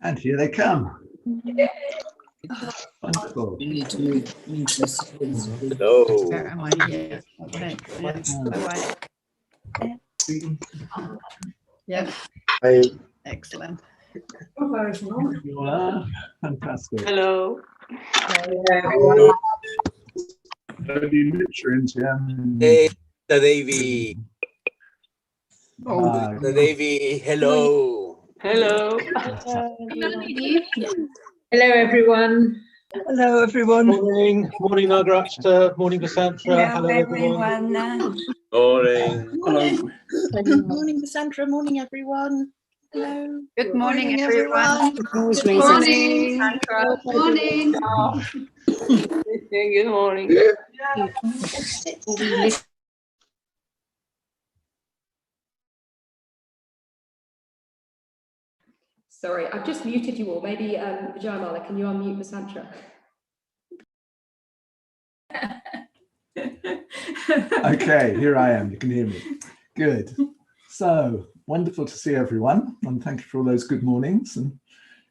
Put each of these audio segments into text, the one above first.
And here they come. Wonderful. We need to move into this. Hello. Where am I here? Yep, Hi. excellent. You all are fantastic. Hello. Hey, the Navy. Ah, The Navy. Hello. Hello. Hello, everyone. Hello, everyone. Morning, morning, Nagaraj. Morning, Vessantara. Hello, everyone. Morning. Morning, Vessantara. Morning, everyone. Hello. Good morning, everyone. Good morning. Morning. Good morning. Sorry, I've just muted you all. Maybe Vijayamala, can you unmute Vessantara? okay, here I am. You can hear me. Good. So wonderful to see everyone, and thank you for all those good mornings and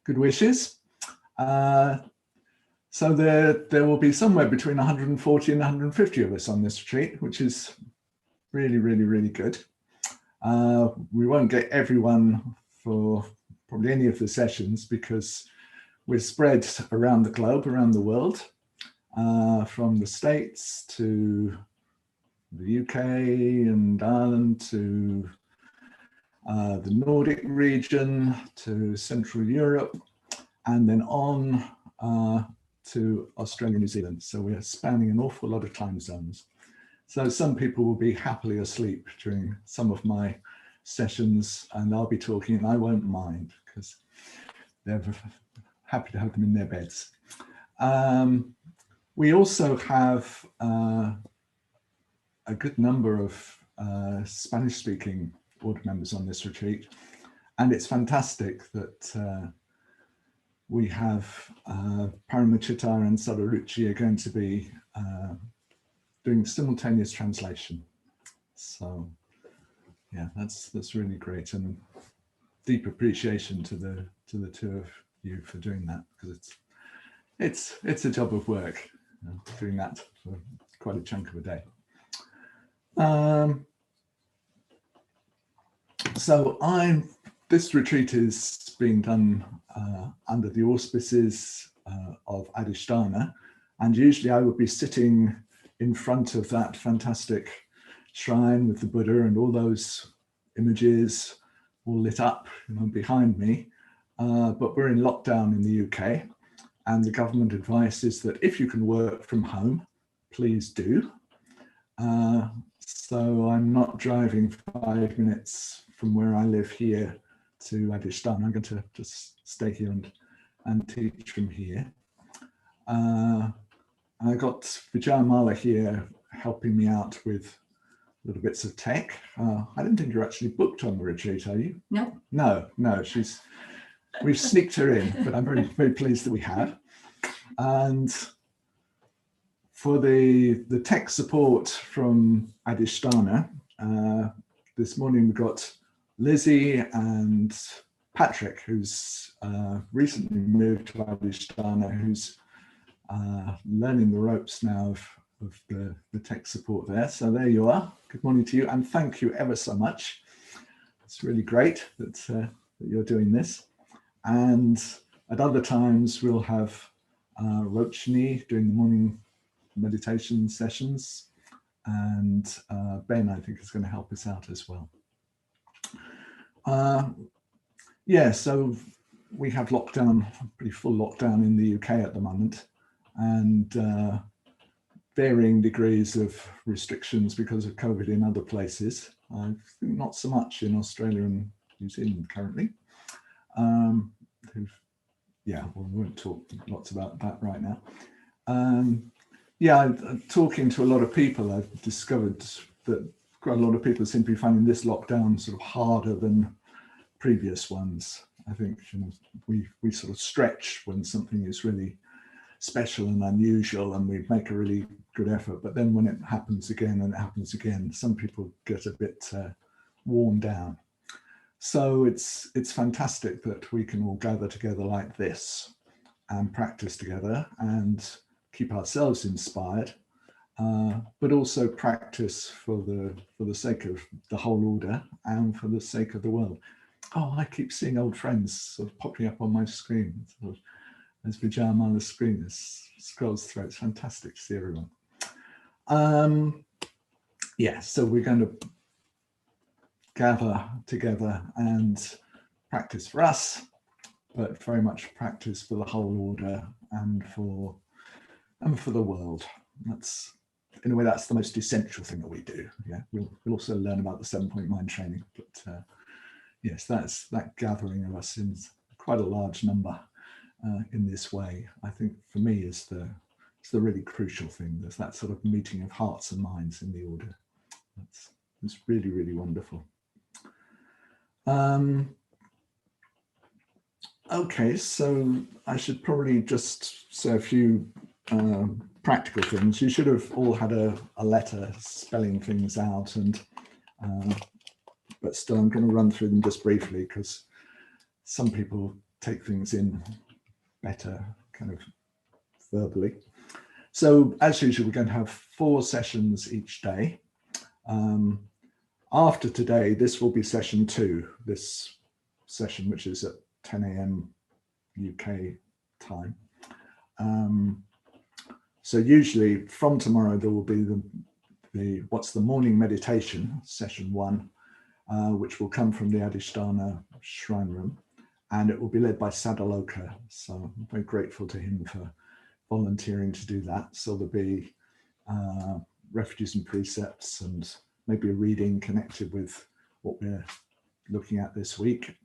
good wishes. So there will be somewhere between 140 and 150 of us on this retreat, which is really, really, really good. We won't get everyone for probably any of the sessions because we're spread around the globe, around the world, from the States to the UK and Ireland to the Nordic region to Central Europe, and then on to Australia and New Zealand. So we're spanning an awful lot of time zones. So some people will be happily asleep during some of my sessions, and I'll be talking and I won't mind because they're happy to have them in their beds. We also have a good number of Spanish-speaking board members on this retreat, and it's fantastic that we have Paramachita and Sadaruchi are going to be doing simultaneous translation. So yeah, that's really great, and deep appreciation to the two of you for doing that, because it's a job of work, doing that for quite a chunk of a day. So this retreat is being done under the auspices of Adhisthana, and usually I would be sitting in front of that fantastic shrine with the Buddha and all those images all lit up, behind me. But we're in lockdown in the UK, and the government advice is that if you can work from home, please do. So I'm not driving 5 minutes from where I live here to Adhisthana. I'm going to just stay here and teach from here. I got Vijayamala here helping me out with little bits of tech. I don't think you're actually booked on the retreat, are you? No. No, we've sneaked her in, but I'm very, very pleased that we have. And for the tech support from Adhisthana, this morning we got Lizzie and Patrick, who's recently moved to Adhisthana, who's learning the ropes now of the tech support there. So there you are. Good morning to you, and thank you ever so much. It's really great that you're doing this. And at other times we'll have Rochni doing the morning meditation sessions, and Ben, I think, is going to help us out as well. Yeah, so we have lockdown, pretty full lockdown in the UK at the moment, and varying degrees of restrictions because of COVID in other places. I think not so much in Australia and New Zealand currently. Yeah, well, we won't talk lots about that right now. Yeah, talking to a lot of people, I've discovered that quite a lot of people seem to be finding this lockdown sort of harder than previous ones. I think we sort of stretch when something is really special and unusual, and we make a really good effort. But then when it happens again and it happens again, some people get a bit worn down. So it's fantastic that we can all gather together like this and practice together and keep ourselves inspired, but also practice for the sake of the whole order and for the sake of the world. Oh, I keep seeing old friends sort of popping up on my screen. Sort of, as Vijayamala's screen scrolls through, it's fantastic to see everyone. Yeah, so we're going to gather together and practice for us, but very much practice for the whole order and for the world. That's, in a way, that's the most essential thing that we do. Yeah, we'll also learn about the 7-point mind training, but yes, that's that gathering of us in quite a large number in this way. I think for me is the really crucial thing. There's that sort of meeting of hearts and minds in the order. It's really, really wonderful. Okay, so I should probably just say a few practical things. You should have all had a letter spelling things out, and but still I'm going to run through them just briefly because some people take things in better kind of verbally. So as usual, we're going to have 4 sessions each day. After today, this will be session 2, this session, which is at 10 a.m. UK time. So usually from tomorrow, there will be the morning meditation, session 1, which will come from the Adhisthana Shrine Room, and it will be led by Sadaloka. So I'm very grateful to him for volunteering to do that. So there'll be refuges and precepts and maybe a reading connected with what we're looking at this week.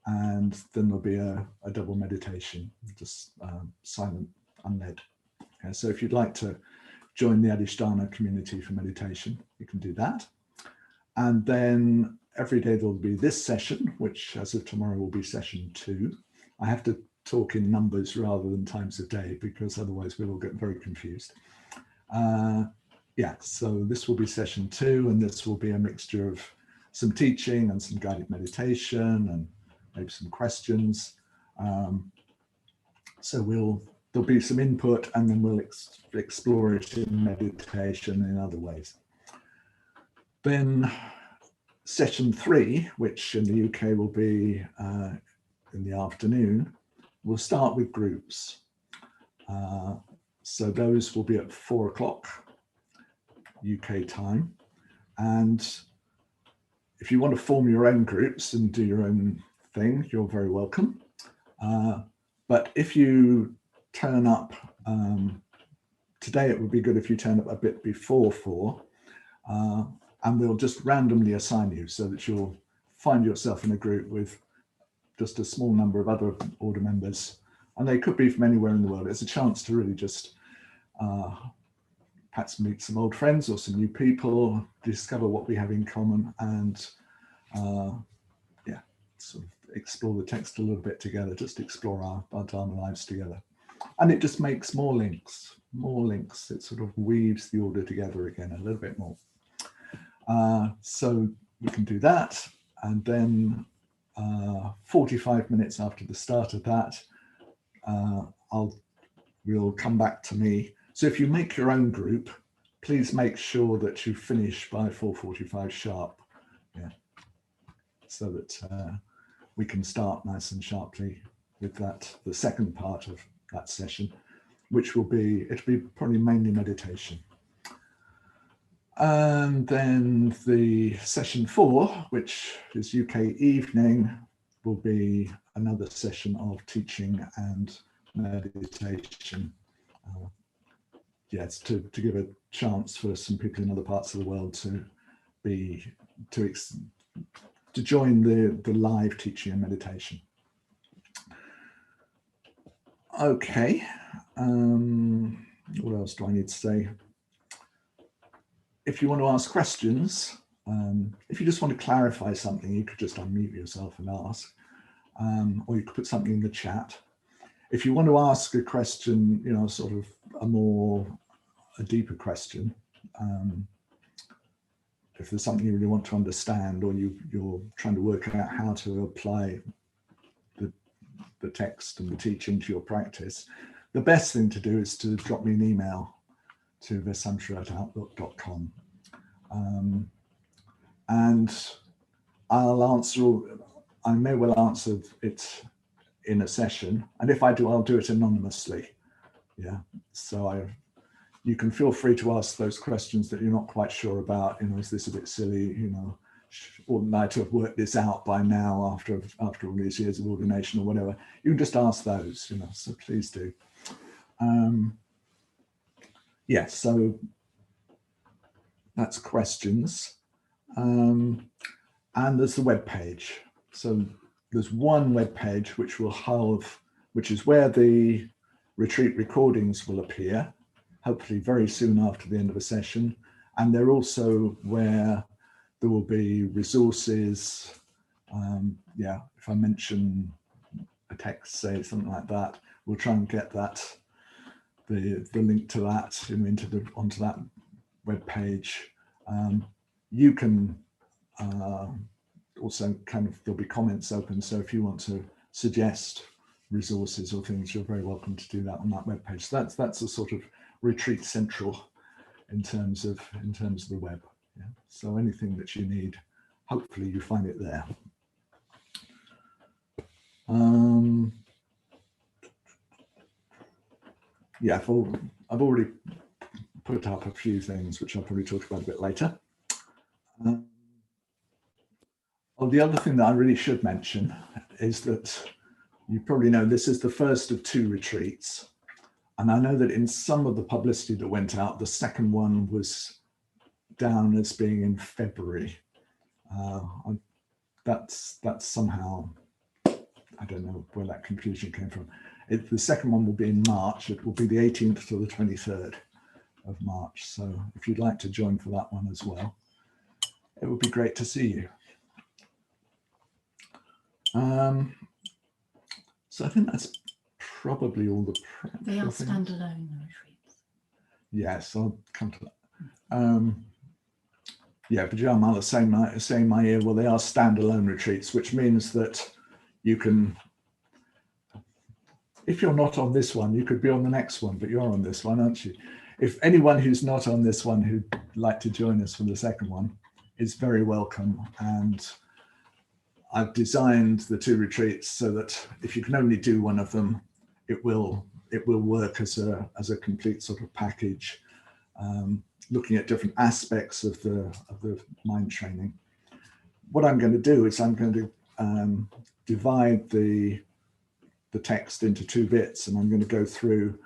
And then there'll be a double meditation, just silent, unled. Okay, so if you'd like to join the Adhisthana community for meditation, you can do that. And then every day there'll be this session, which as of tomorrow will be session 2. I have to talk in numbers rather than times of day because otherwise we'll all get very confused. Yeah, so this will be session 2, and this will be a mixture of some teaching and some guided meditation and maybe some questions. So there'll be some input, and then we'll explore it in meditation in other ways. Then session 3, which in the UK will be in the afternoon, we'll start with groups. So those will be at 4 o'clock UK time. And if you want to form your own groups and do your own thing, you're very welcome. But if you turn up, today it would be good if you turn up a bit before 4, and we'll just randomly assign you so that you'll find yourself in a group with just a small number of other order members, and they could be from anywhere in the world. It's a chance to really just perhaps meet some old friends or some new people, discover what we have in common, and yeah, sort of explore the text a little bit together, just explore our Dharma lives together. And it just makes more links. It sort of weaves the order together again a little bit more. So we can do that, and then 45 minutes after the start of that, we'll come back to me. So if you make your own group, please make sure that you finish by 4:45 sharp, yeah, so that we can start nice and sharply with that, the second part of that session, which will be, it'll be probably mainly meditation. And then the session 4, which is UK evening, will be another session of teaching and meditation. Yes, to give a chance for some people in other parts of the world to join the live teaching and meditation. Okay, what else do I need to say? If you want to ask questions, if you just want to clarify something, you could just unmute yourself and ask, or you could put something in the chat. If you want to ask a question, you know, sort of a deeper question, if there's something you really want to understand, or you're trying to work out how to apply the text and the teaching to your practice, the best thing to do is to drop me an email to vessantara@outlook.com, and I may well answer it in a session, and if I do, I'll do it anonymously. Yeah, so you can feel free to ask those questions that you're not quite sure about. You know, is this a bit silly? You know, oughtn't I to have worked this out by now after all these years of ordination or whatever? You can just ask those, you know, so please do. Yeah, so that's questions. And there's the web page. So there's one web page which is where the retreat recordings will appear, hopefully very soon after the end of a session. And they're also where there will be resources. Yeah, if I mention a text, say something like that, we'll try and get that, the link to that onto that web page. You can also there'll be comments open, so if you want to suggest resources or things, you're very welcome to do that on that web page. So that's a sort of retreat central in terms of the web. Yeah? So anything that you need, hopefully you find it there. Yeah, I've already put up a few things which I'll probably talk about a bit later. The other thing that I really should mention is that you probably know this is the first of 2 retreats. And I know that in some of the publicity that went out, the second one was down as being in February. That's somehow, I don't know where that confusion came from. The second one will be in March. It will be the 18th to the 23rd of March. So if you'd like to join for that one as well, it would be great to see you. So I think that's probably all the practical They are things. standalone retreats. Yes, I'll come to that. Yeah, Vijayamala saying my ear, well, they are standalone retreats, which means that you can, if you're not on this one, you could be on the next one, but you're on this one, aren't you? If anyone who's not on this one who'd like to join us for the second one is very welcome. And I've designed the 2 retreats so that if you can only do one of them, it will work as a complete sort of package, looking at different aspects of the mind training. What I'm going to do is I'm going to divide the text into 2 bits, and I'm going to go through.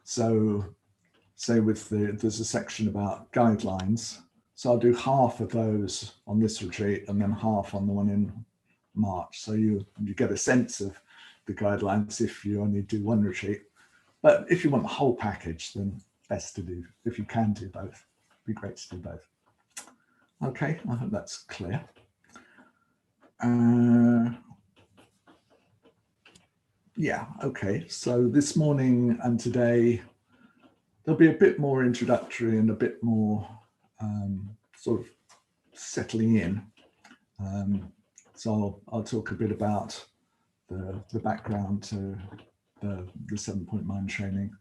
So say there's a section about guidelines. So I'll do half of those on this retreat and then half on the one in March. So you get a sense of the guidelines if you only do one retreat. But if you want the whole package, then best to do, if you can do both. It'd be great to do both. Okay, I hope that's clear. Yeah, okay. So this morning and today, there'll be a bit more introductory and a bit more sort of settling in. So I'll talk a bit about the background to the 7-point mind training,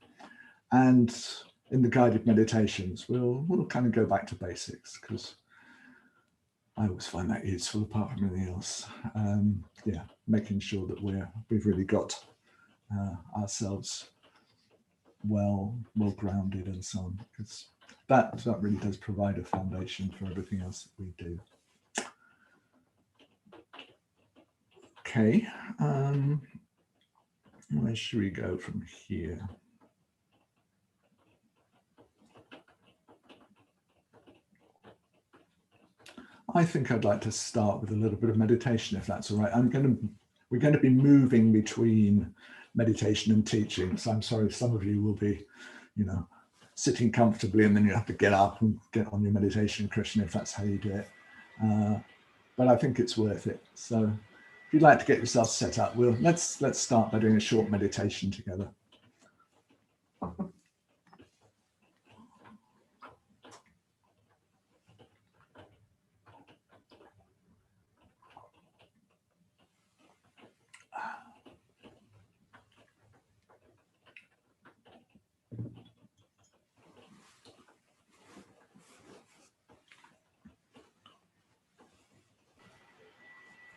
and in the guided meditations we'll kind of go back to basics, because I always find that useful apart from anything else. Yeah, making sure that we've really got ourselves well grounded and so on, because that really does provide a foundation for everything else that we do. Okay, where should we go from here? I think I'd like to start with a little bit of meditation, if that's all right. We're going to be moving between meditation and teaching, so I'm sorry some of you will be, sitting comfortably and then you have to get up and get on your meditation cushion if that's how you do it. But I think it's worth it. So if you'd like to get yourself set up, let's start by doing a short meditation together.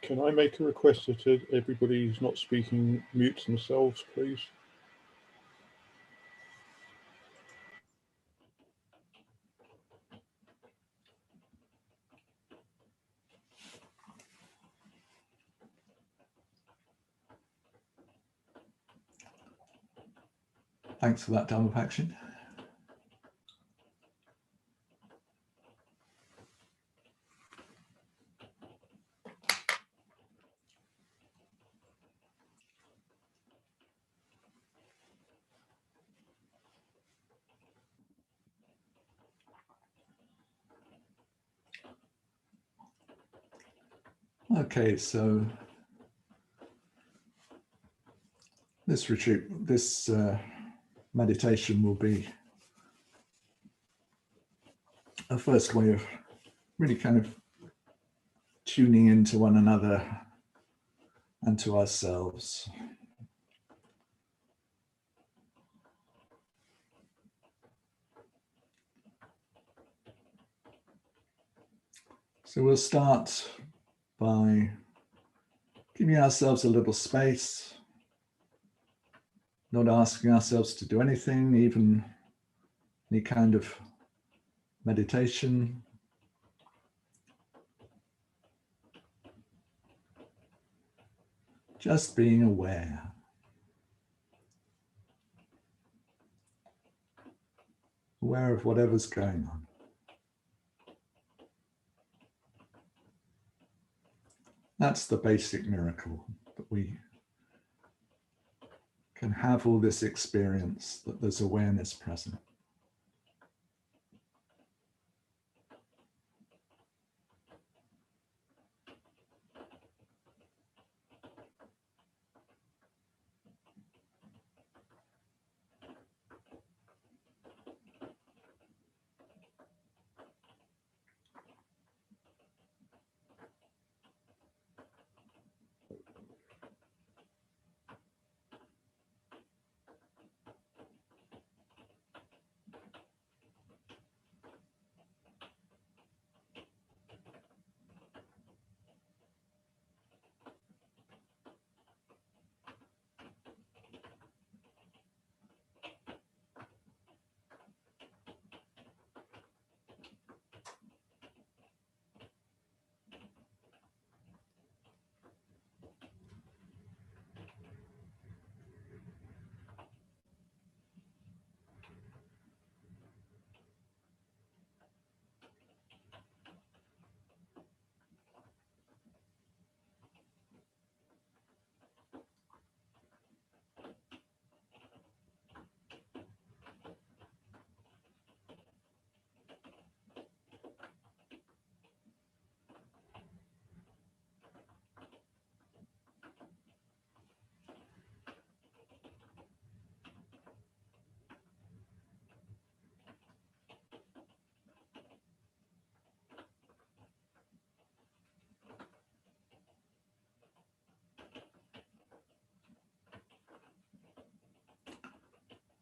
Can I make a request that everybody who's not speaking mute themselves, please? Thanks for that, Dharma Pakshin. Okay, so this retreat, this meditation will be a first way of really kind of tuning into one another and to ourselves. So we'll start by giving ourselves a little space, not asking ourselves to do anything, even any kind of meditation. Just being aware. Aware of whatever's going on. That's the basic miracle, that we can have all this experience, that there's awareness present.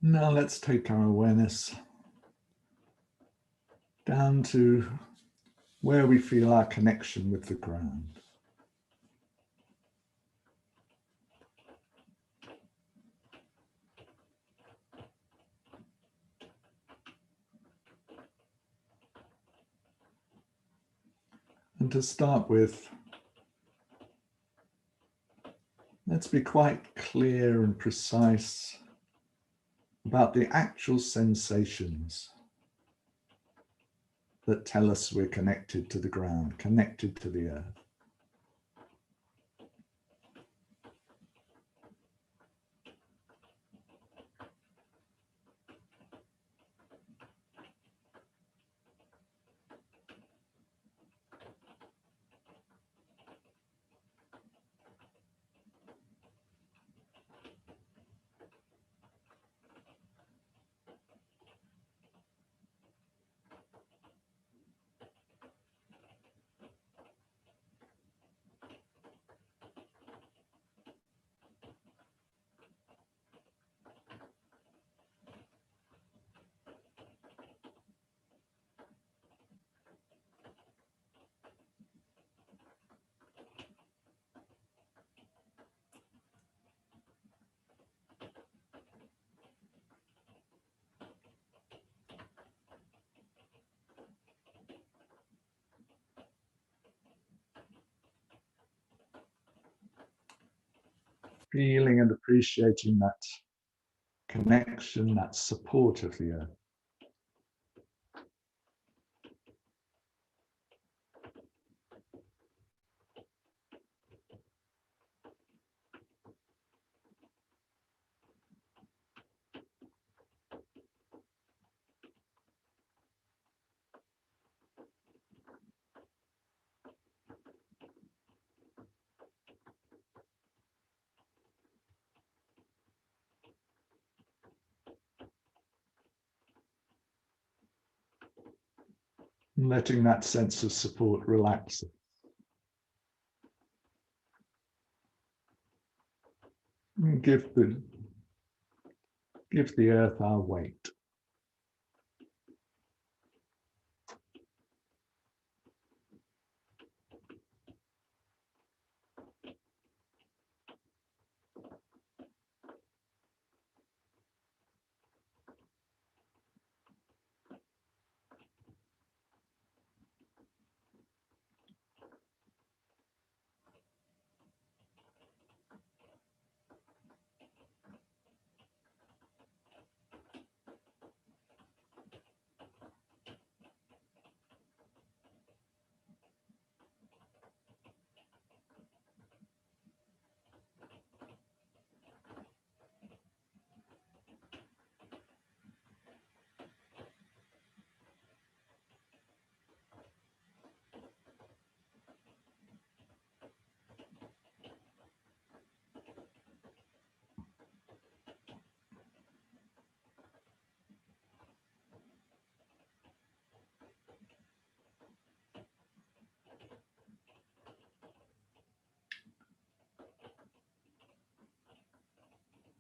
Now let's take our awareness down to where we feel our connection with the ground. And to start with, let's be quite clear and precise about the actual sensations that tell us we're connected to the ground, connected to the earth. feeling and appreciating that connection, that support of the earth. And letting that sense of support relax. And give the earth our weight.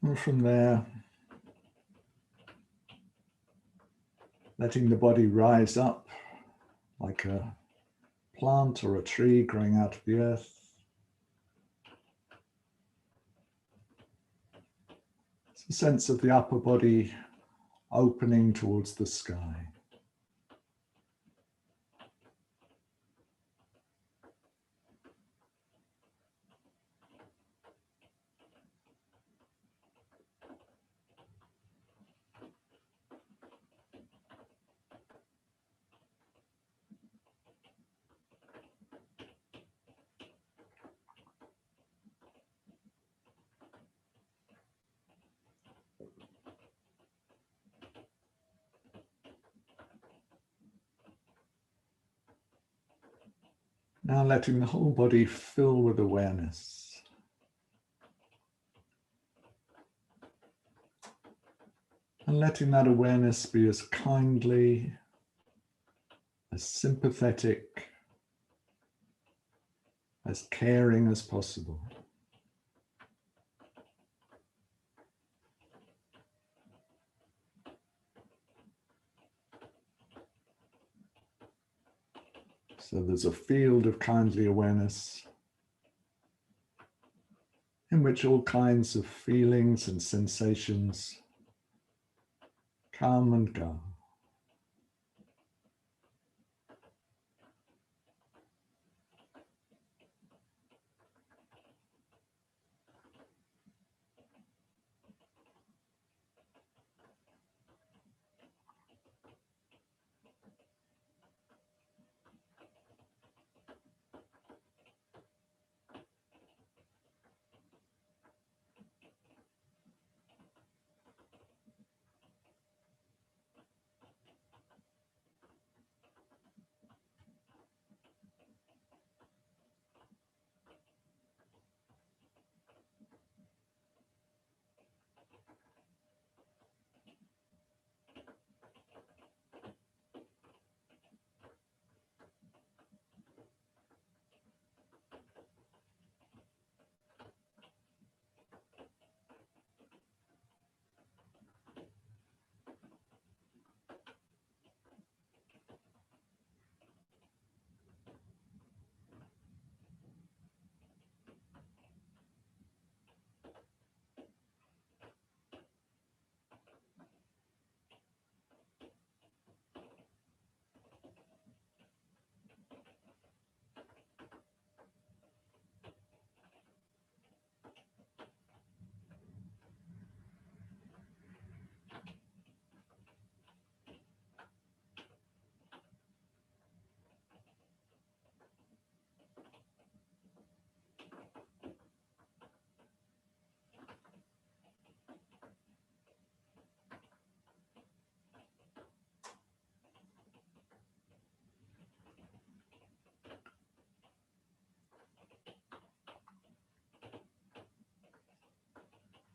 And from there, letting the body rise up like a plant or a tree growing out of the earth. It's a sense of the upper body opening towards the sky. Now letting the whole body fill with awareness. And letting that awareness be as kindly, as sympathetic, as caring as possible. So there's a field of kindly awareness in which all kinds of feelings and sensations come and go.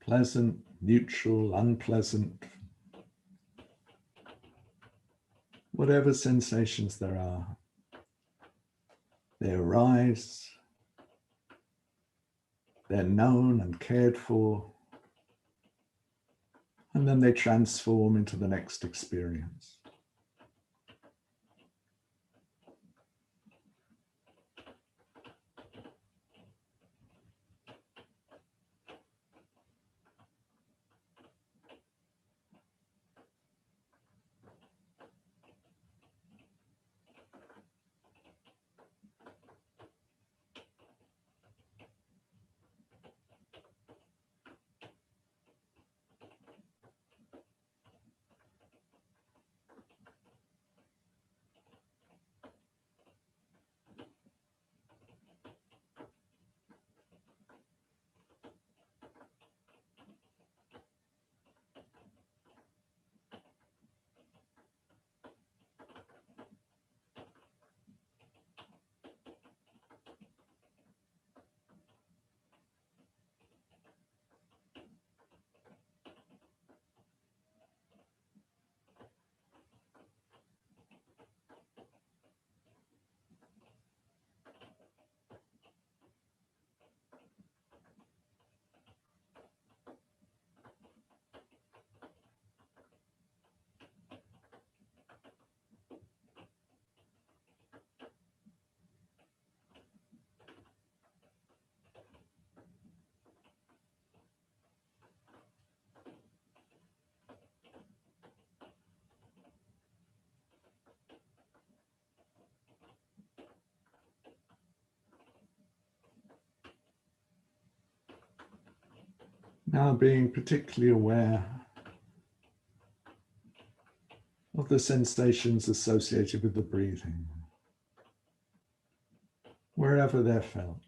pleasant, neutral, unpleasant, whatever sensations there are, they arise, they're known and cared for, and then they transform into the next experience. Now being particularly aware of the sensations associated with the breathing, wherever they're felt.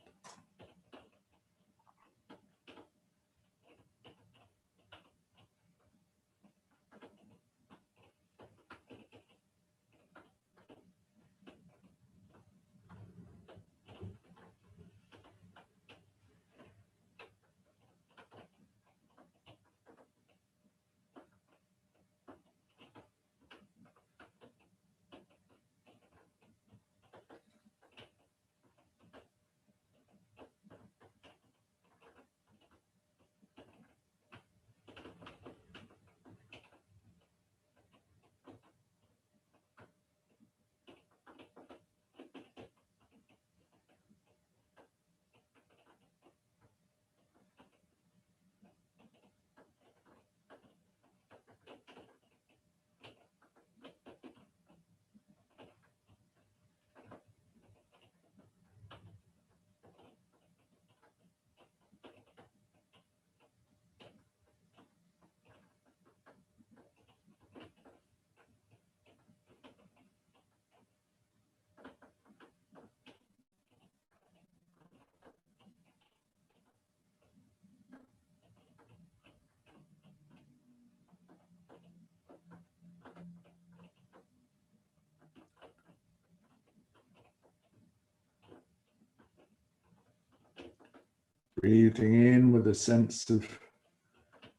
Breathing in with a sense of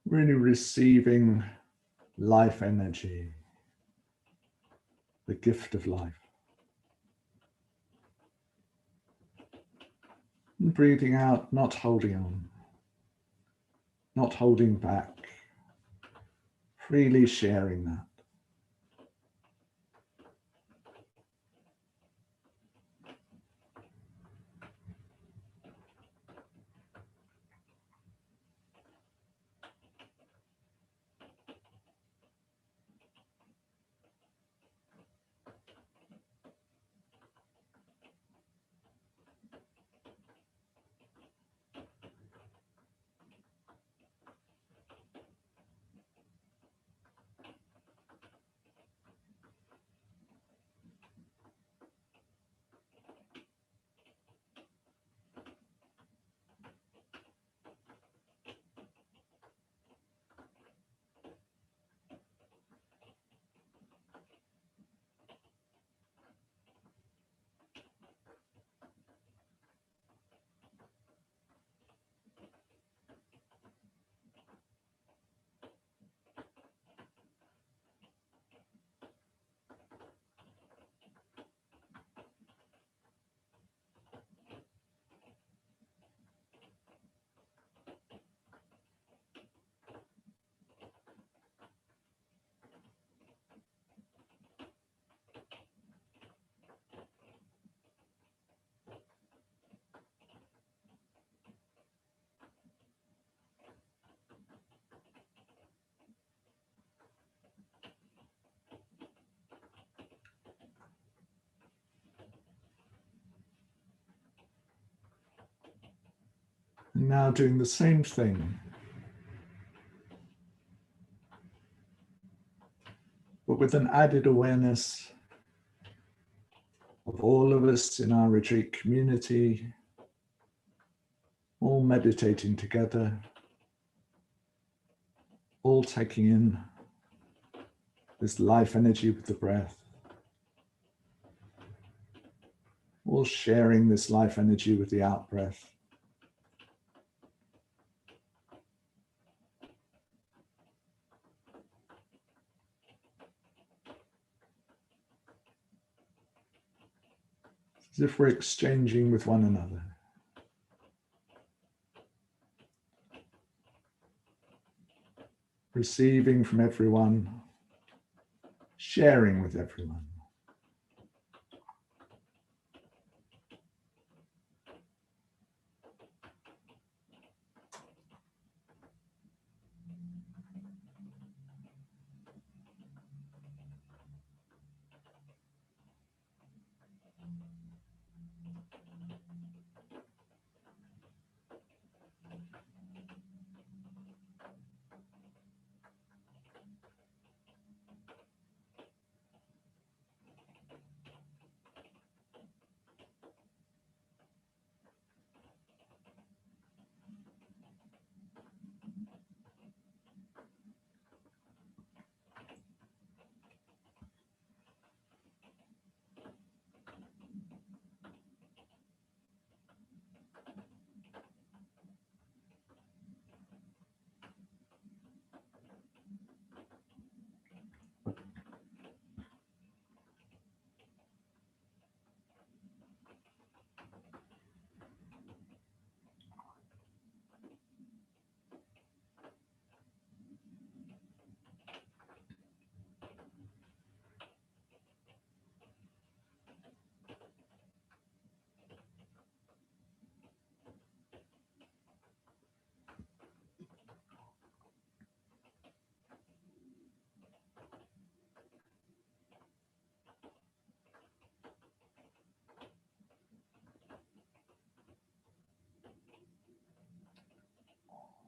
really receiving life energy, the gift of life. And breathing out, not holding on, not holding back, freely sharing that. now doing the same thing, but with an added awareness of all of us in our retreat community, all meditating together, all taking in this life energy with the breath, all sharing this life energy with the out breath. As if we're exchanging with one another. Receiving from everyone, sharing with everyone.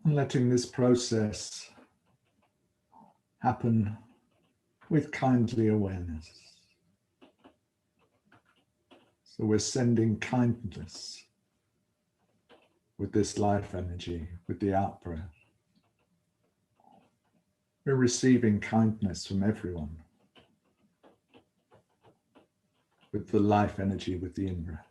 And letting this process happen with kindly awareness. So we're sending kindness with this life energy, with the out breath. We're receiving kindness from everyone with the life energy, with the in breath.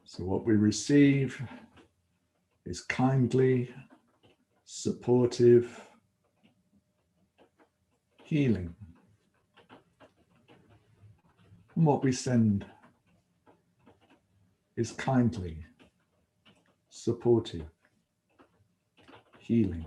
So what we receive is kindly, supportive, healing. And what we send is kindly, supportive, healing.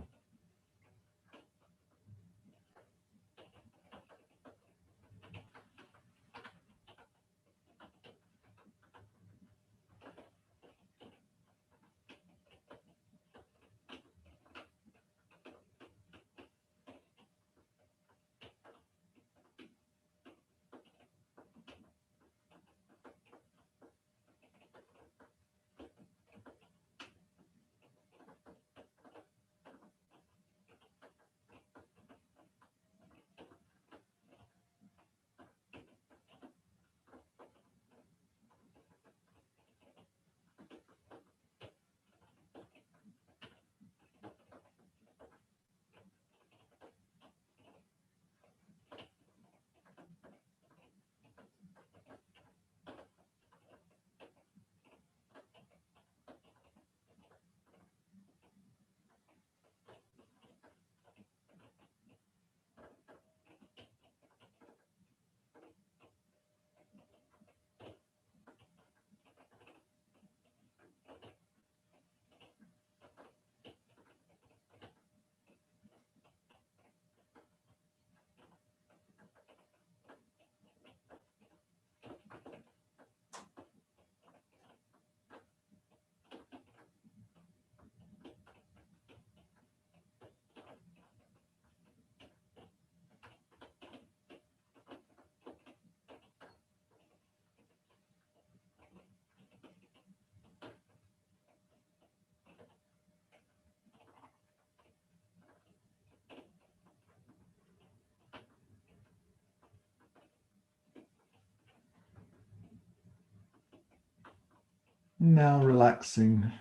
Now relaxing,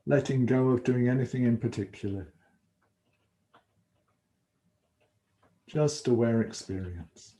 letting go of doing anything in particular. Just aware experience.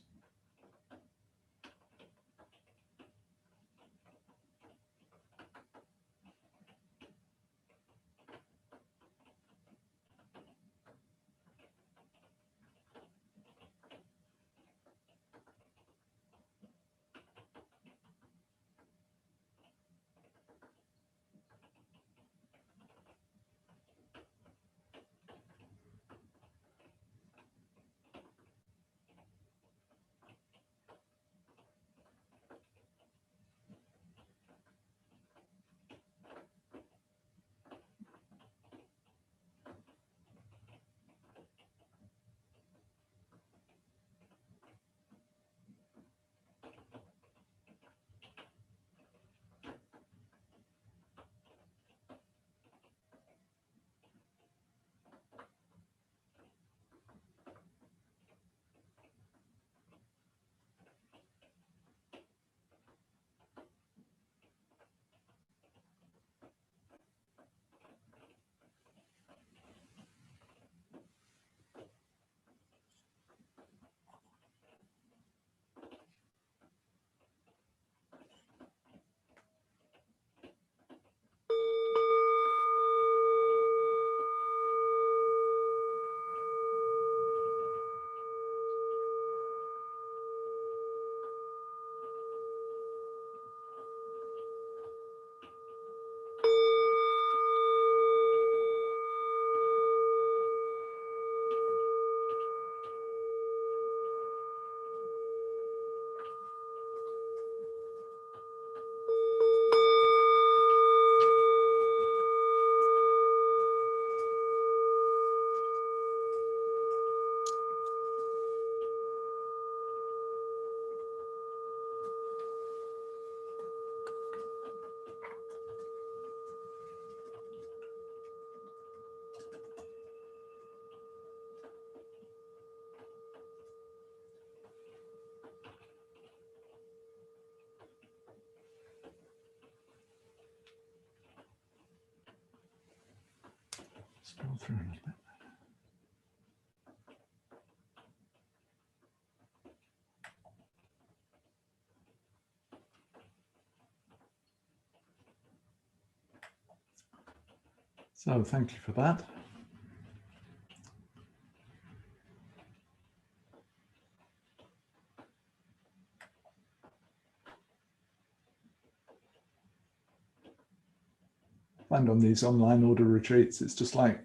Scroll through a little bit. So thank you for that. I find on these online order retreats, it's just like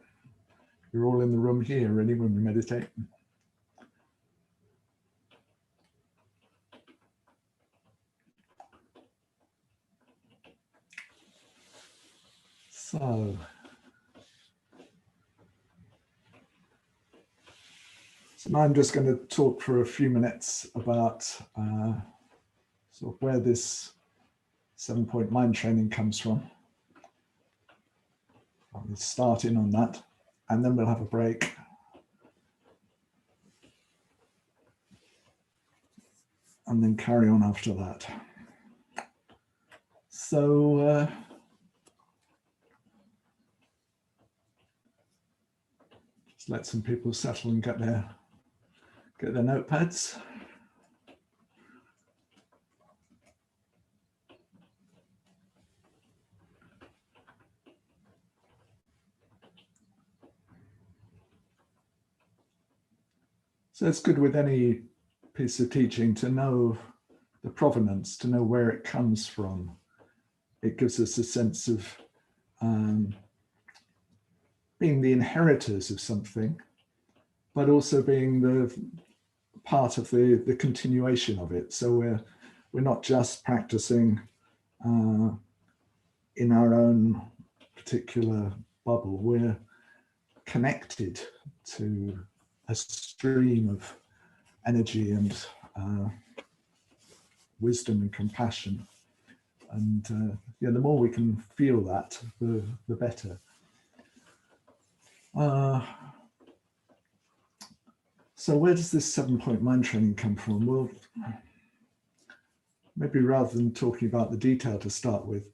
you're all in the room here, really, when we meditate. So now I'm just going to talk for a few minutes about sort of where this 7-point mind training comes from. I'll start in on that, and then we'll have a break. And then carry on after that. So just let some people settle and get their notepads. So it's good with any piece of teaching to know the provenance, to know where it comes from. It gives us a sense of being the inheritors of something, but also being the part of the continuation of it. So we're not just practicing in our own particular bubble. We're connected to a stream of energy and wisdom and compassion. And yeah, the more we can feel that, the better. So where does this 7-point mind training come from? Well, maybe rather than talking about the detail to start with,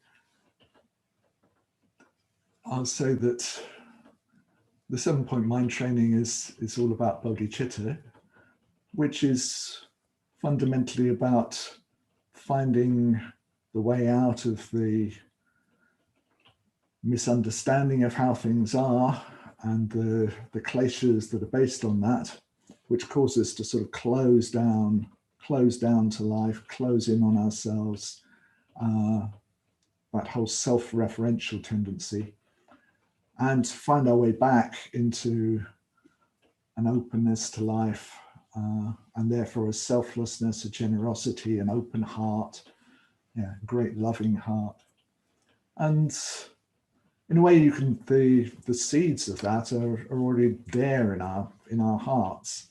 I'll say that the 7-point mind training is all about bodhicitta, which is fundamentally about finding the way out of the misunderstanding of how things are and the kleshas that are based on that, which cause us to sort of close down to life, close in on ourselves, that whole self-referential tendency, and find our way back into an openness to life, and therefore a selflessness, a generosity, an open heart, yeah, great loving heart. And in a way, you can the seeds of that are already there in our hearts.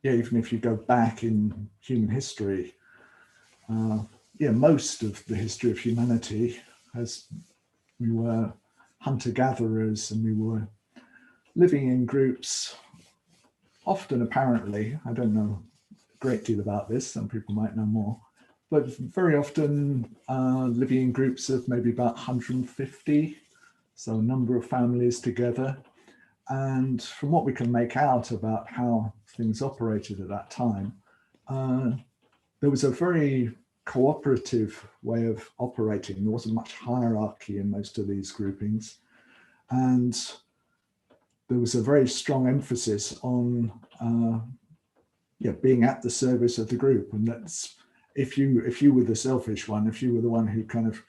Yeah, even if you go back in human history, yeah, most of the history of humanity we were hunter-gatherers, and we were living in groups, often apparently, I don't know a great deal about this, some people might know more, but very often living in groups of maybe about 150, so a number of families together. And from what we can make out about how things operated at that time, there was a very cooperative way of operating. There wasn't much hierarchy in most of these groupings. And there was a very strong emphasis on yeah, being at the service of the group. And that's, if you were the selfish one, if you were the one who kind of,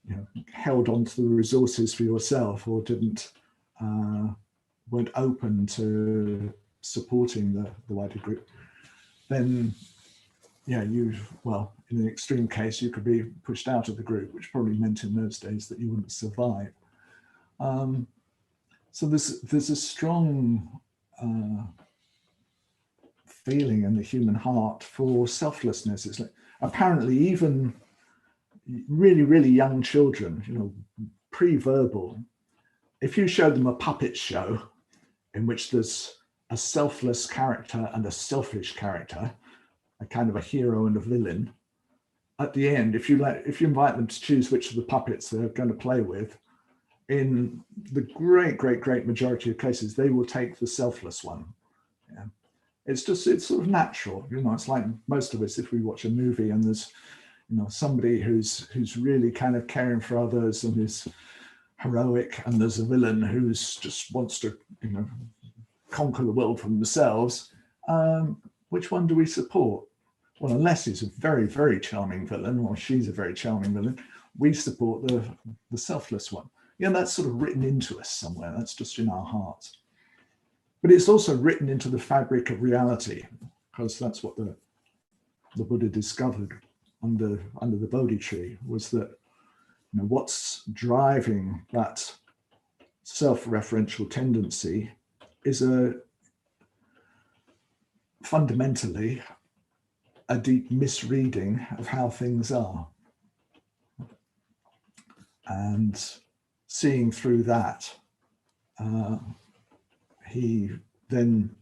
you know, held on to the resources for yourself, or weren't open to supporting the wider group, then yeah, well, in an extreme case, you could be pushed out of the group, which probably meant in those days that you wouldn't survive. So there's a strong feeling in the human heart for selflessness. It's like, apparently even really, really young children, you know, pre-verbal, if you showed them a puppet show in which there's a selfless character and a selfish character, a kind of a hero and a villain, at the end, if you invite them to choose which of the puppets they're going to play with, in the great majority of cases, they will take the selfless one. Yeah. It's sort of natural, you know. It's like most of us, if we watch a movie and there's, somebody who's really kind of caring for others and is heroic, and there's a villain who's just wants to, conquer the world for themselves. Which one do we support? Well, unless he's a very, very charming villain, or she's a very charming villain, we support the selfless one. That's sort of written into us somewhere. That's just in our hearts. But it's also written into the fabric of reality, because that's what the Buddha discovered under the Bodhi tree, was that what's driving that self-referential tendency is fundamentally a deep misreading of how things are. And seeing through that, he then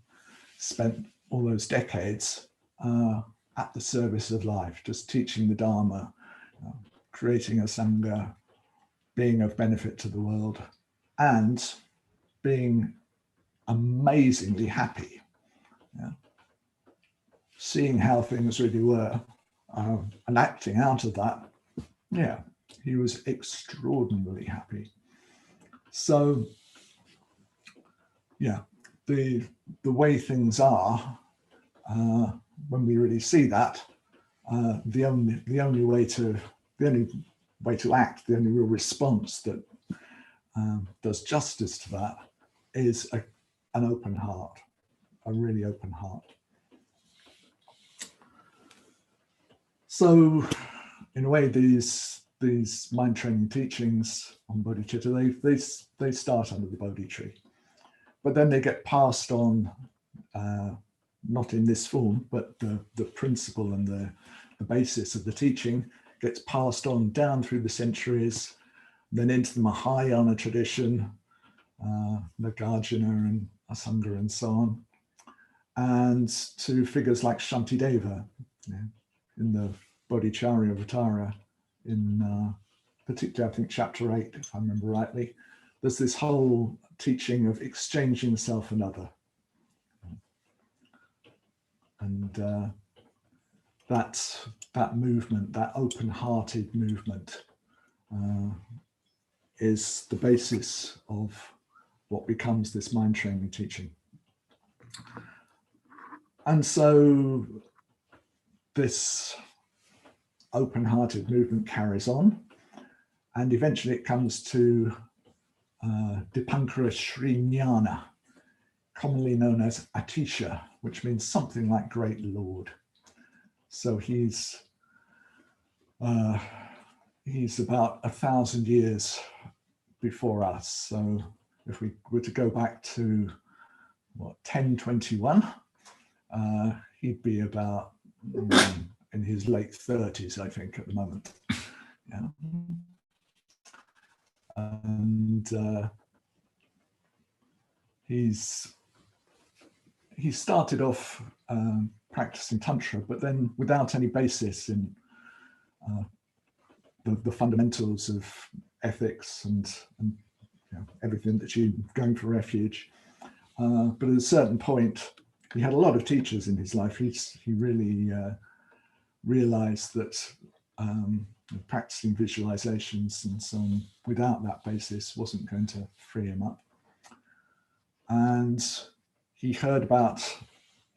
spent all those decades at the service of life, just teaching the Dharma, creating a Sangha, being of benefit to the world, and being amazingly happy. Seeing how things really were, and acting out of that, he was extraordinarily happy. So, the way things are, when we really see that, the only way to act, the only real response that does justice to that is an open heart, a really open heart. So, in a way, these mind training teachings on bodhicitta, they start under the Bodhi tree, but then they get passed on, not in this form, but the principle and the basis of the teaching gets passed on down through the centuries, then into the Mahayana tradition, Nagarjuna and Asanga and so on, and to figures like Shantideva in the Bodhicharyavatara, in particularly, I think, chapter 8, if I remember rightly. There's this whole teaching of exchanging self and other. And that movement, that open-hearted movement, is the basis of what becomes this mind training teaching. And so this open-hearted movement carries on, and eventually it comes to Dipankara Sri Jnana, commonly known as Atisha, which means something like Great Lord. So he's about 1,000 years before us. So if we were to go back to 1021, he'd be about in his late 30s, I think, at the moment. And he started off practicing Tantra, but then without any basis in the fundamentals of ethics and everything that you're going for refuge. But at a certain point, he had a lot of teachers in his life. He really realized that practicing visualizations and so on without that basis wasn't going to free him up. And he heard about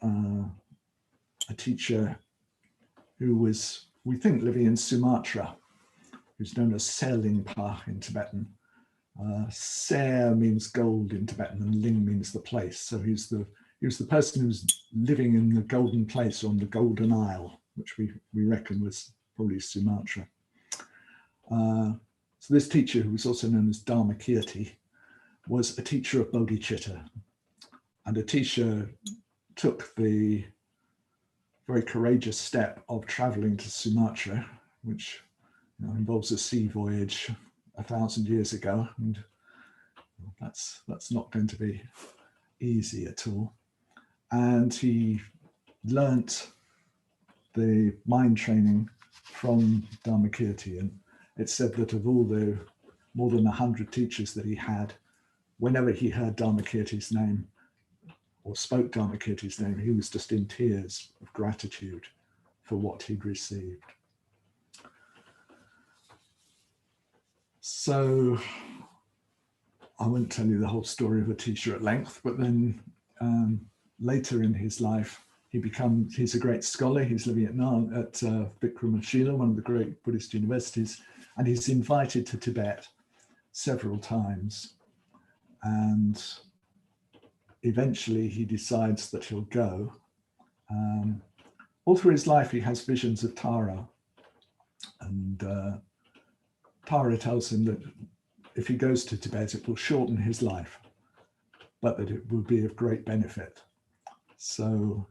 a teacher who was, we think, living in Sumatra, who's known as Serlingpa in Tibetan. Ser means gold in Tibetan, and Ling means the place. So he was the person who's living in the golden place on the Golden Isle, which we reckon was probably Sumatra. So this teacher, who was also known as Dharmakirti, was a teacher of bodhicitta. And Atisha took the very courageous step of traveling to Sumatra, which involves a sea voyage 1,000 years ago, and that's not going to be easy at all. And he learnt the mind training from Dharmakirti, and it's said that of all the more than 100 teachers that he had, whenever he heard Dharmakirti's name or spoke Dharmakirti's name, he was just in tears of gratitude for what he'd received. So I won't tell you the whole story of Atisha at length, but then later in his life, he's a great scholar. He's living at Vikramashila, one of the great Buddhist universities, and he's invited to Tibet several times. And eventually he decides that he'll go. All through his life, he has visions of Tara. And Tara tells him that if he goes to Tibet, it will shorten his life, but that it will be of great benefit. So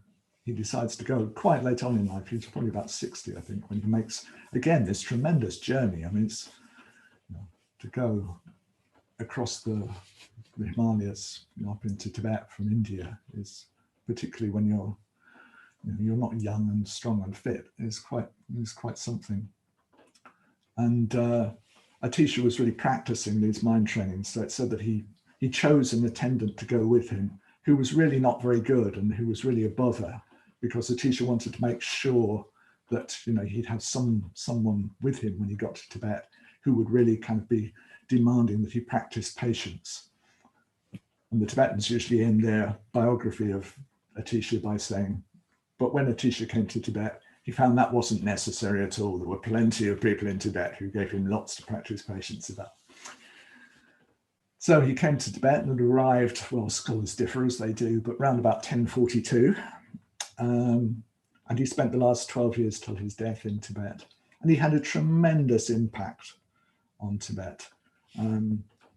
he decides to go quite late on in life. He's probably about 60, I think, when he makes, again, this tremendous journey. I mean, it's, to go across the Himalayas, up into Tibet from India, is particularly when you're not young and strong and fit, is quite something. And Atisha was really practicing these mind trainings. So it said that he chose an attendant to go with him who was really not very good and who was really a bother, because Atisha wanted to make sure that he'd have someone with him when he got to Tibet who would really kind of be demanding that he practice patience. And the Tibetans usually end their biography of Atisha by saying, but when Atisha came to Tibet, he found that wasn't necessary at all. There were plenty of people in Tibet who gave him lots to practice patience about. So he came to Tibet and arrived, well, scholars differ as they do, but around about 1042. And he spent the last 12 years till his death in Tibet. And he had a tremendous impact on Tibet.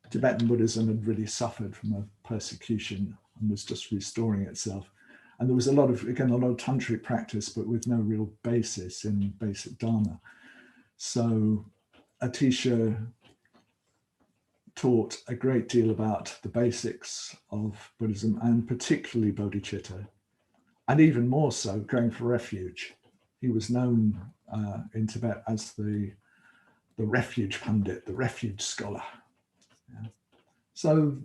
Tibetan Buddhism had really suffered from a persecution and was just restoring itself. And there was a lot of tantric practice, but with no real basis in basic dharma. So Atisha taught a great deal about the basics of Buddhism, and particularly bodhicitta, and even more so going for refuge. He was known in Tibet as the refuge pundit, the refuge scholar. Yeah. So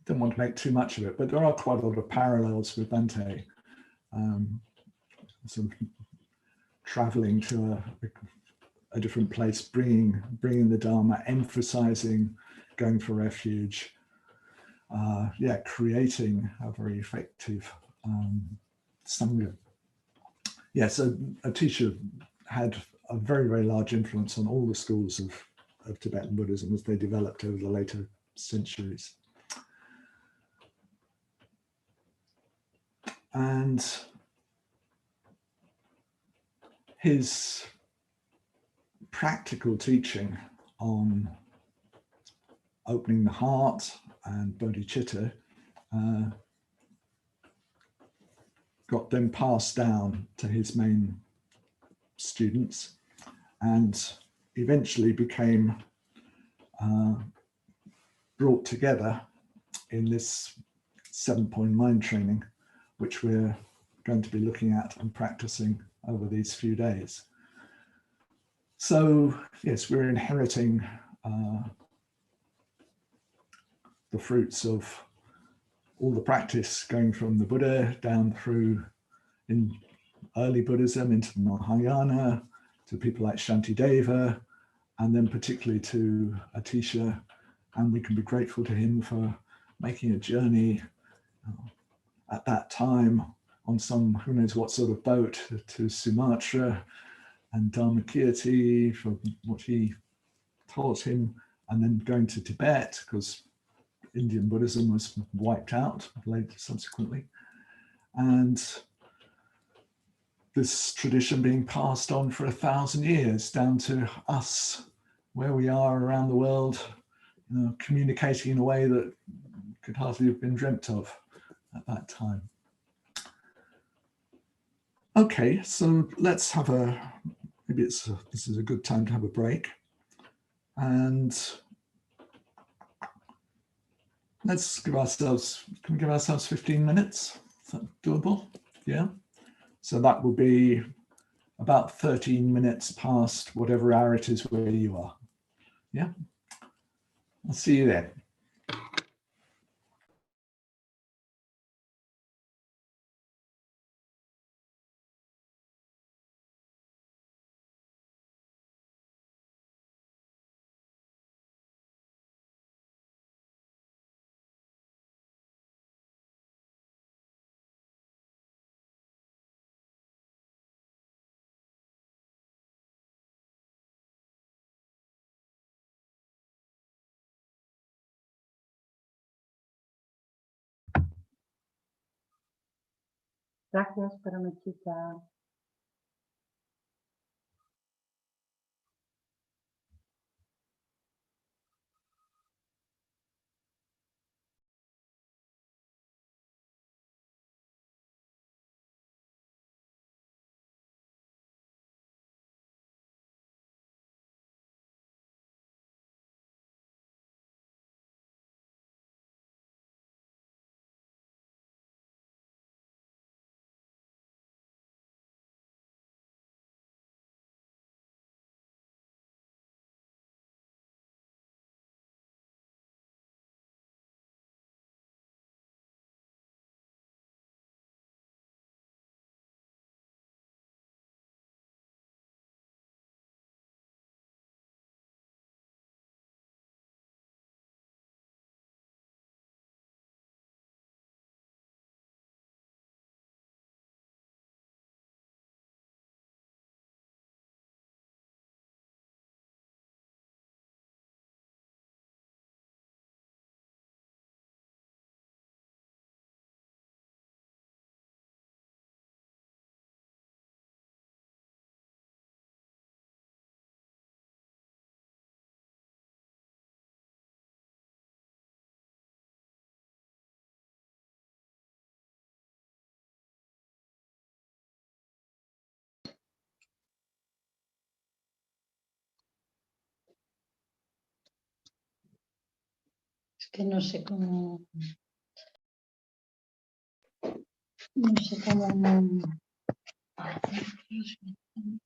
don't want to make too much of it, but there are quite a lot of parallels with Bhante. Sort of traveling to a different place, bringing the Dharma, emphasizing going for refuge, creating a very effective Sangha. Yeah, so Atisha had a very, very large influence on all the schools of Tibetan Buddhism as they developed over the later centuries. And his practical teaching on opening the heart and bodhicitta got then passed down to his main students and eventually became brought together in this 7-point mind training, which we're going to be looking at and practicing over these few days. So yes, we're inheriting the fruits of all the practice going from the Buddha down through in early Buddhism into the Mahayana, to people like Shantideva, and then particularly to Atisha. And we can be grateful to him for making a journey at that time on some, who knows what sort of boat, to Sumatra and Dharmakirti for what he taught him, and then going to Tibet because Indian Buddhism was wiped out later subsequently. And this tradition being passed on for 1,000 years down to us, where we are around the world, communicating in a way that could hardly have been dreamt of at that time. Okay, so let's have this is a good time to have a break. And let's give ourselves, can we give ourselves 15 minutes? Is that doable? Yeah. So that will be about 13 minutes past whatever hour it is where you are. Yeah. I'll see you then. Gracias, Paramechita. Es que no sé cómo. No sé cómo. Ay, Dios mío.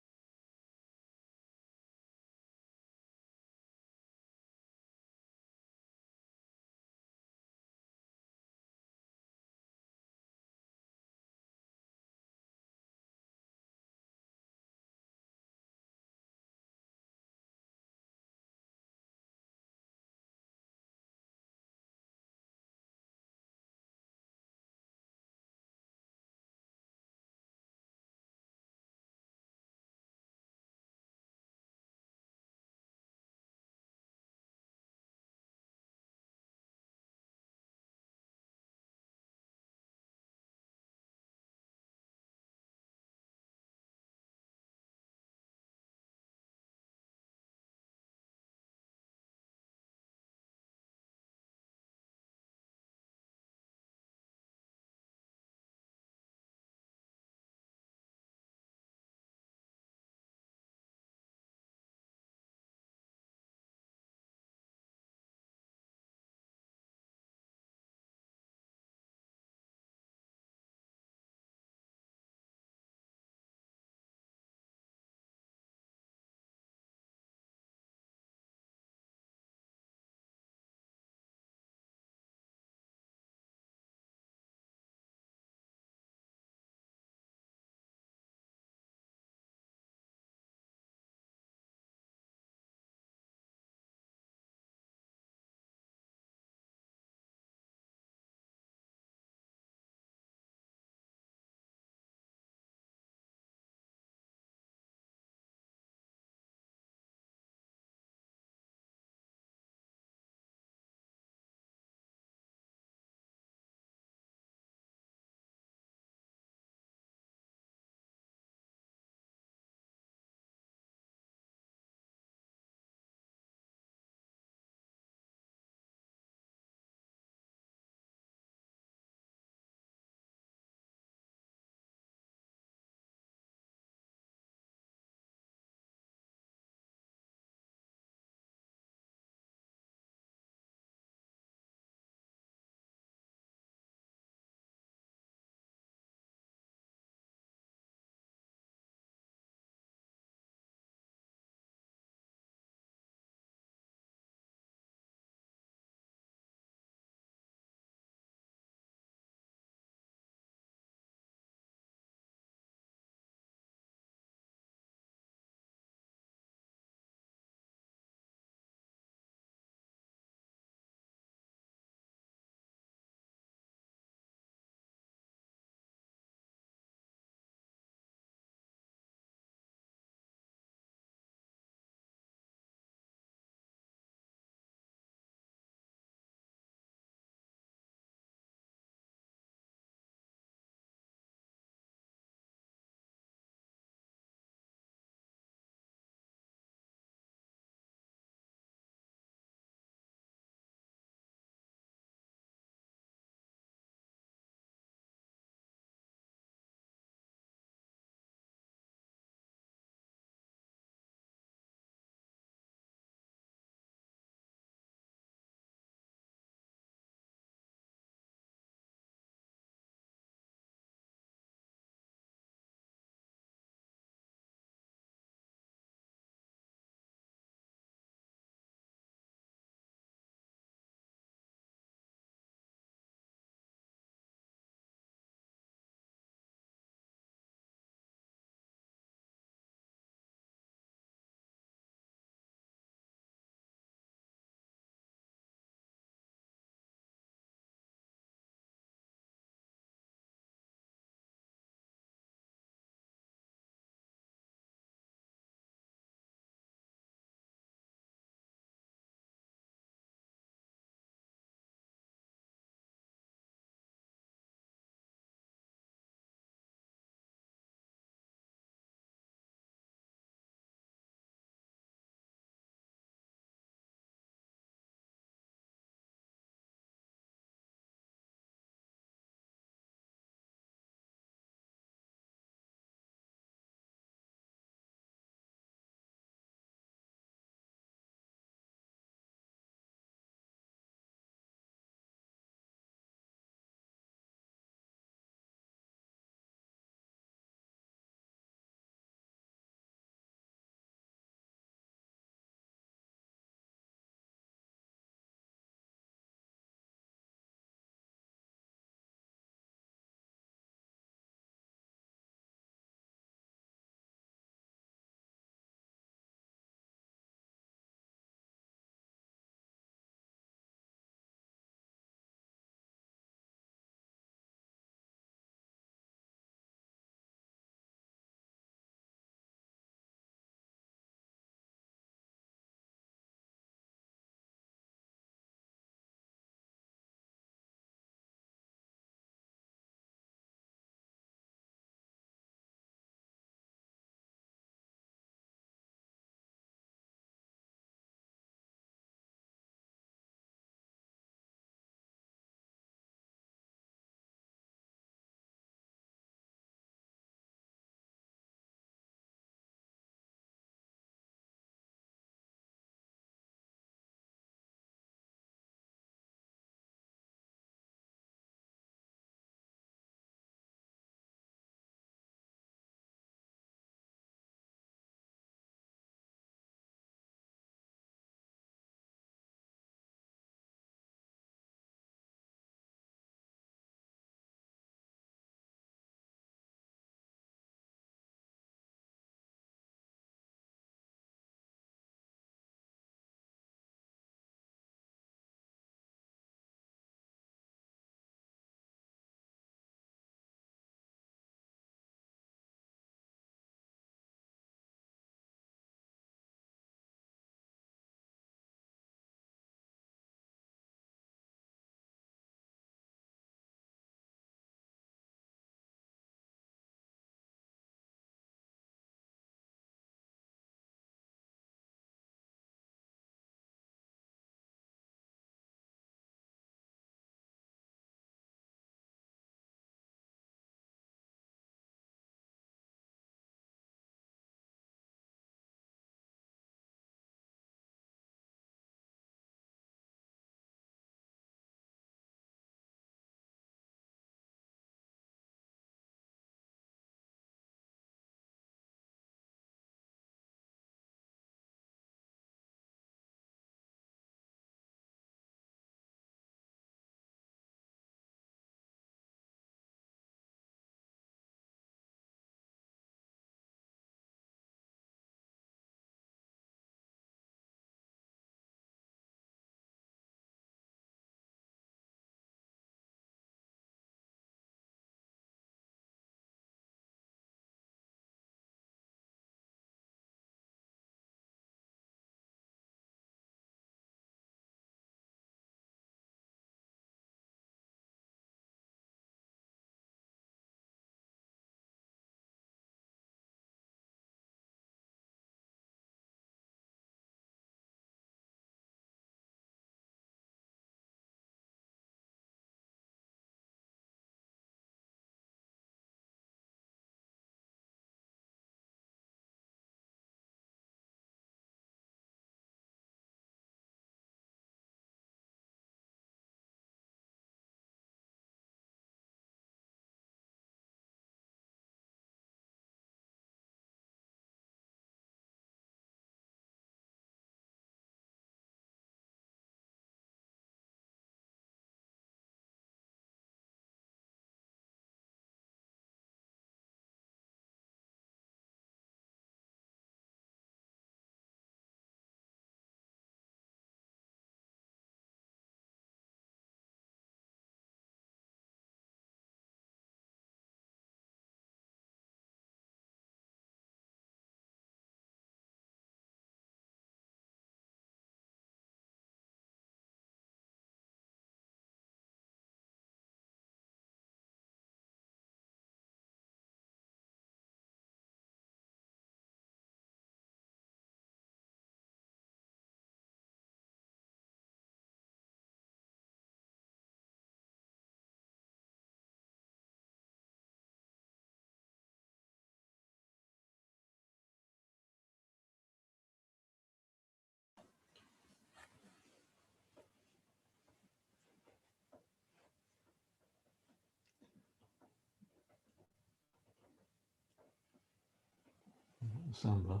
the soundbar?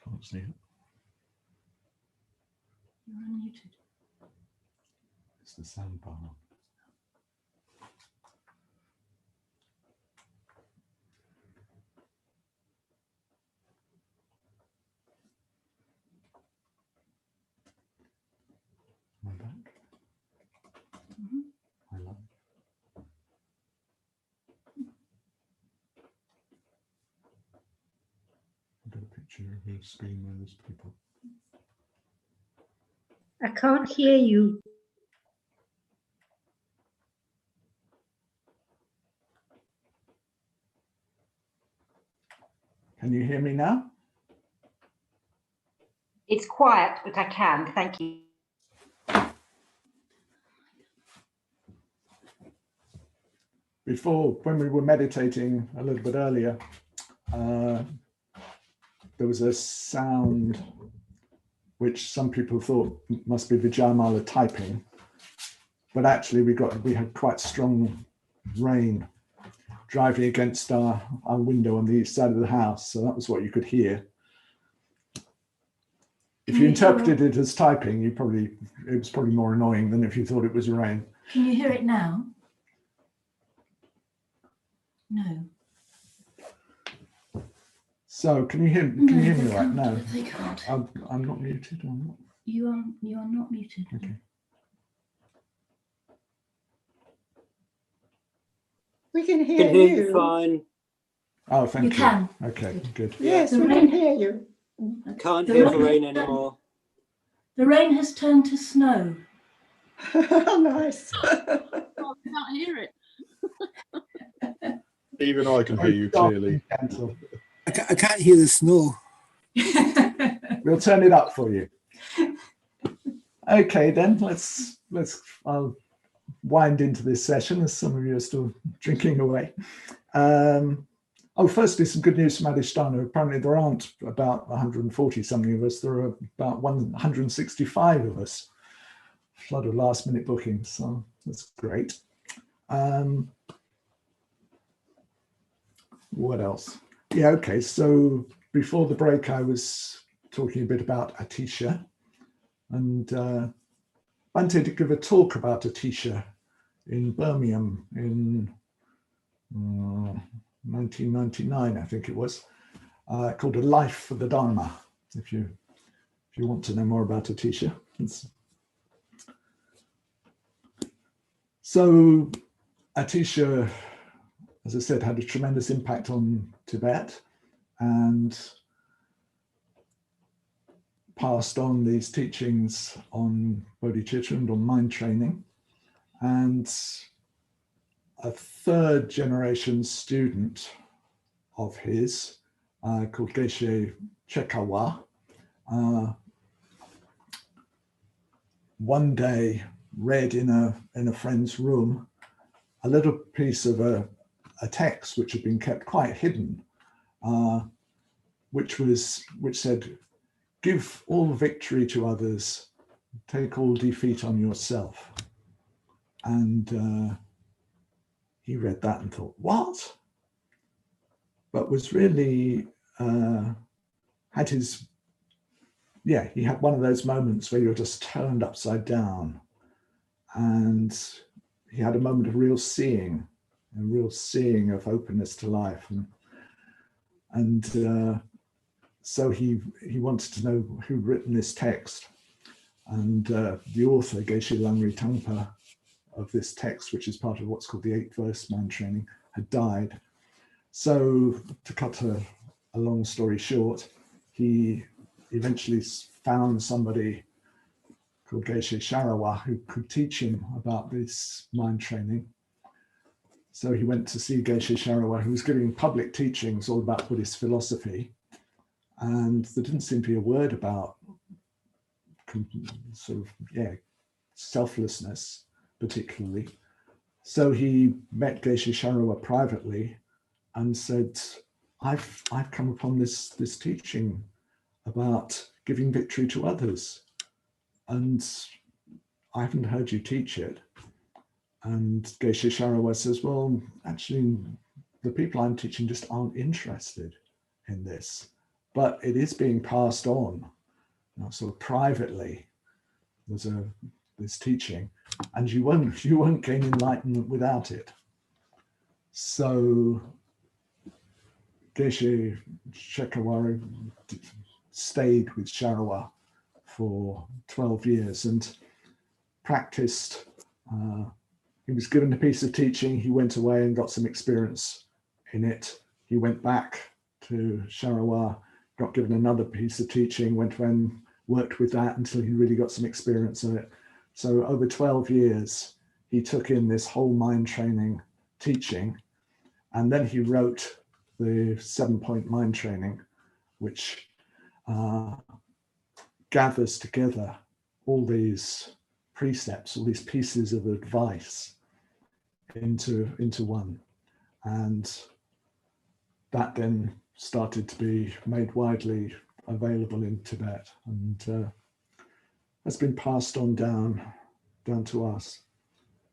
Can't see it. You're unmuted. It's the soundbar. Am I back? Hello. I've got a picture of your screen where there's people. I can't hear you. Can you hear me now? It's quiet, but I can. Thank you. Before, when we were meditating a little bit earlier, there was a sound which some people thought must be Vijayamala typing, but actually we had quite strong rain driving against our window on the east side of the house, so that was what you could hear. If you interpreted it as typing, it was probably more annoying than if you thought it was rain. Can you hear it now? No. So can you hear me right now? They can't. I'm not muted. I'm not. You are not muted. Okay. We can Can hear hear you you. fine. Oh, thank you. You can. Okay, good. Yes, The we rain- can hear you. Can't The hear the rain- rain anymore. The rain has turned to snow. Nice. Can't hear it. Even I can hear you clearly. Cancel. I can't hear the snow. We'll turn it up for you. Okay, then I'll wind into this session as some of you are still drinking away. Firstly, some good news from Adhisthana. Apparently there aren't about 140 something of us. There are about 165 of us. Flood of last minute bookings, so that's great. What else? Yeah, okay, so before the break I was talking a bit about Atisha, and Bhante did give a talk about Atisha in Birmingham in 1999, I think it was, called A Life for the Dharma, if you want to know more about Atisha. So Atisha, as I said, had a tremendous impact on Tibet and passed on these teachings on bodhicitta and on mind training. And a third generation student of his called Geshe Chekawa one day read in a friend's room a little piece of a text which had been kept quite hidden, which said, "Give all victory to others, take all defeat on yourself." And he read that and thought, what? But was really, he had one of those moments where you're just turned upside down. And he had a moment of real seeing of openness to life. And so he wanted to know who'd written this text. And the author, Geshe Langri Tangpa, of this text, which is part of what's called the 8th verse mind training, had died. So to cut a long story short, he eventually found somebody called Geshe Sharawa who could teach him about this mind training. So he went to see Geshe Sharawa, who was giving public teachings all about Buddhist philosophy. And there didn't seem to be a word about selflessness particularly. So he met Geshe Sharawa privately and said, I've come upon this teaching about giving victory to others, and I haven't heard you teach it. And Geshe Sharawa says, well, actually, the people I'm teaching just aren't interested in this, but it is being passed on, you know, sort of privately. There's this teaching, and you won't gain enlightenment without it. So Geshe Shekawari stayed with Sharawa for 12 years and practiced. He was given a piece of teaching, he went away and got some experience in it. He went back to Sharawa, got given another piece of teaching, went and worked with that until he really got some experience in it. So over 12 years, he took in this whole mind training teaching, and then he wrote the 7-point mind training, which gathers together all these precepts, all these pieces of advice into one. And that then started to be made widely available in Tibet, and has been passed on down to us.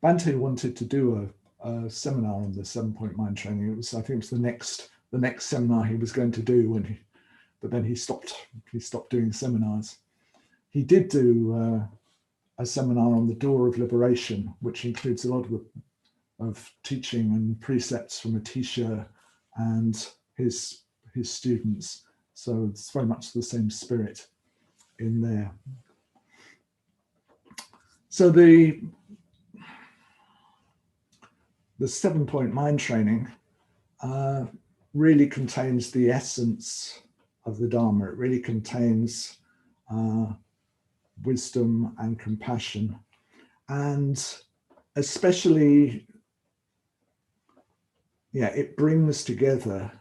Bante wanted to do a seminar on the 7-point mind training. It was, I think it was the next seminar he was going to do, but then he stopped doing seminars. He did do a seminar on the Door of Liberation, which includes a lot of teaching and precepts from Atisha and his students. So it's very much the same spirit in there. So the 7-point mind training really contains the essence of the Dharma. It really contains wisdom and compassion, and especially, it brings together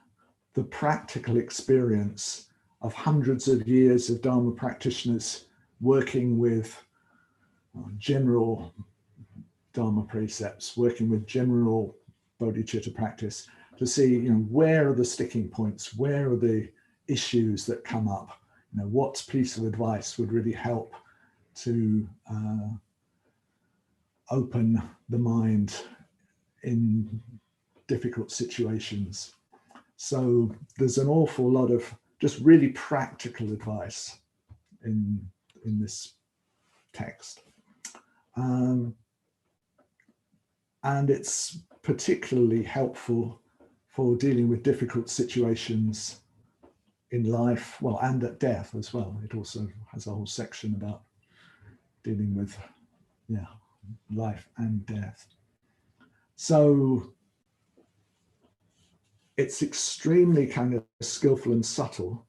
the practical experience of hundreds of years of Dharma practitioners working with general Dharma precepts, working with general bodhicitta practice, to see, where are the sticking points, where are the issues that come up, what piece of advice would really help to open the mind in difficult situations. So there's an awful lot of just really practical advice in this text. And it's particularly helpful for dealing with difficult situations in life, well, and at death as well. It also has a whole section about dealing with, life and death. So it's extremely kind of skillful and subtle,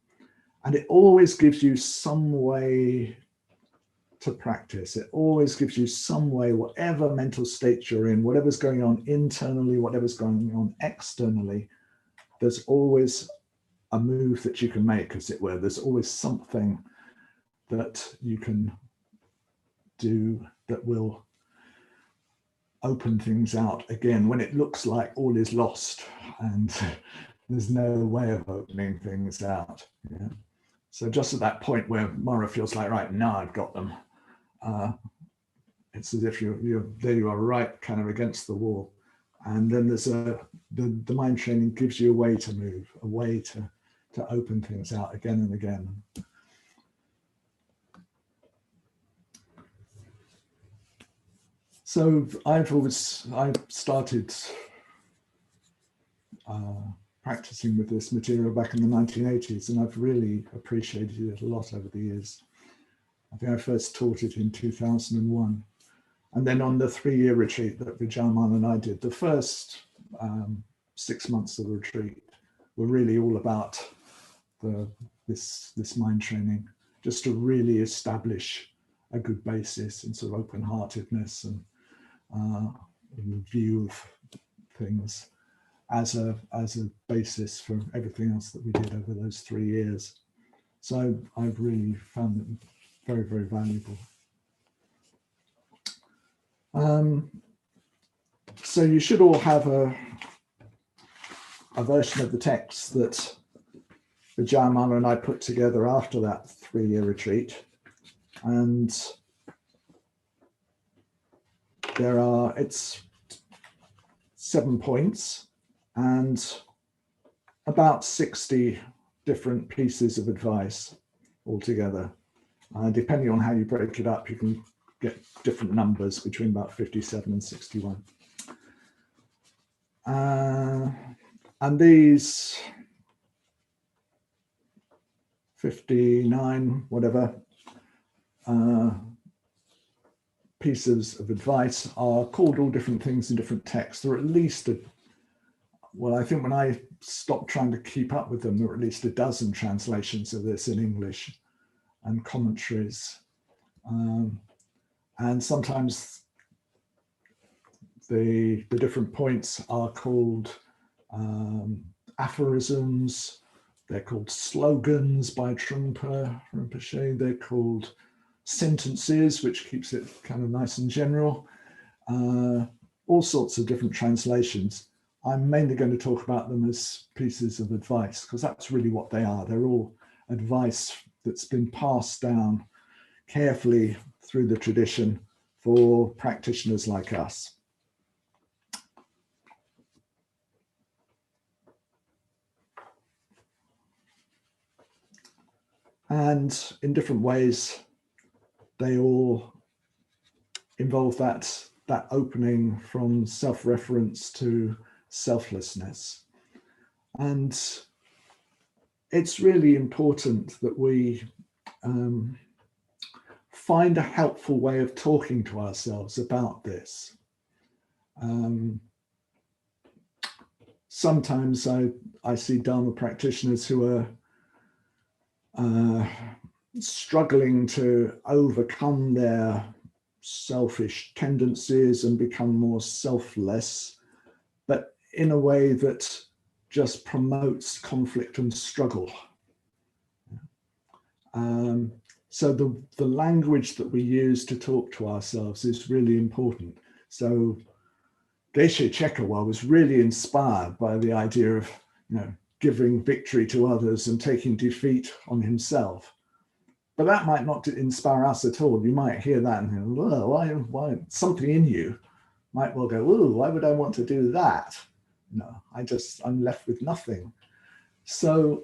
and it always gives you some way to practice. It always gives you some way, whatever mental state you're in, whatever's going on internally, whatever's going on externally, there's always a move that you can make, as it were. There's always something that you can do that will open things out again when it looks like all is lost and there's no way of opening things out. Yeah. So just at that point where Mara feels like, right, now I've got them, it's as if you're there, you are right kind of against the wall. And then there's the mind training gives you a way to move, a way to open things out again and again. So I've started practicing with this material back in the 1980s, and I've really appreciated it a lot over the years. I think I first taught it in 2001. And then on the 3-year retreat that Vijayamal and I did, the first 6 months of the retreat were really all about this mind training, just to really establish a good basis in sort of open-heartedness and view of things as a basis for everything else that we did over those 3 years. So I've really found it very, very valuable. So you should all have a version of the text that Vijayamal and I put together after that 3-year retreat. And it's 7 points, and about 60 different pieces of advice altogether. Depending on how you break it up, you can get different numbers between about 57 and 61. And these 59, whatever, pieces of advice are called all different things in different texts. There are at least, well, I think when I stopped trying to keep up with them, there were at least a dozen translations of this in English and commentaries. And sometimes the different points are called aphorisms, they're called slogans by Trungpa Rinpoche, they're called sentences, which keeps it kind of nice and general, all sorts of different translations. I'm mainly going to talk about them as pieces of advice, because that's really what they are. They're all advice that's been passed down carefully through the tradition for practitioners like us. And in different ways, they all involve that opening from self-reference to selflessness. And it's really important that we find a helpful way of talking to ourselves about this. Sometimes I see Dharma practitioners who are struggling to overcome their selfish tendencies and become more selfless, but in a way that just promotes conflict and struggle. So the language that we use to talk to ourselves is really important. So Geshe Chekawa was really inspired by the idea of, giving victory to others and taking defeat on himself. But that might not inspire us at all. You might hear that and think, well, why something in you might well go, oh, why would I want to do that? No, I'm left with nothing. So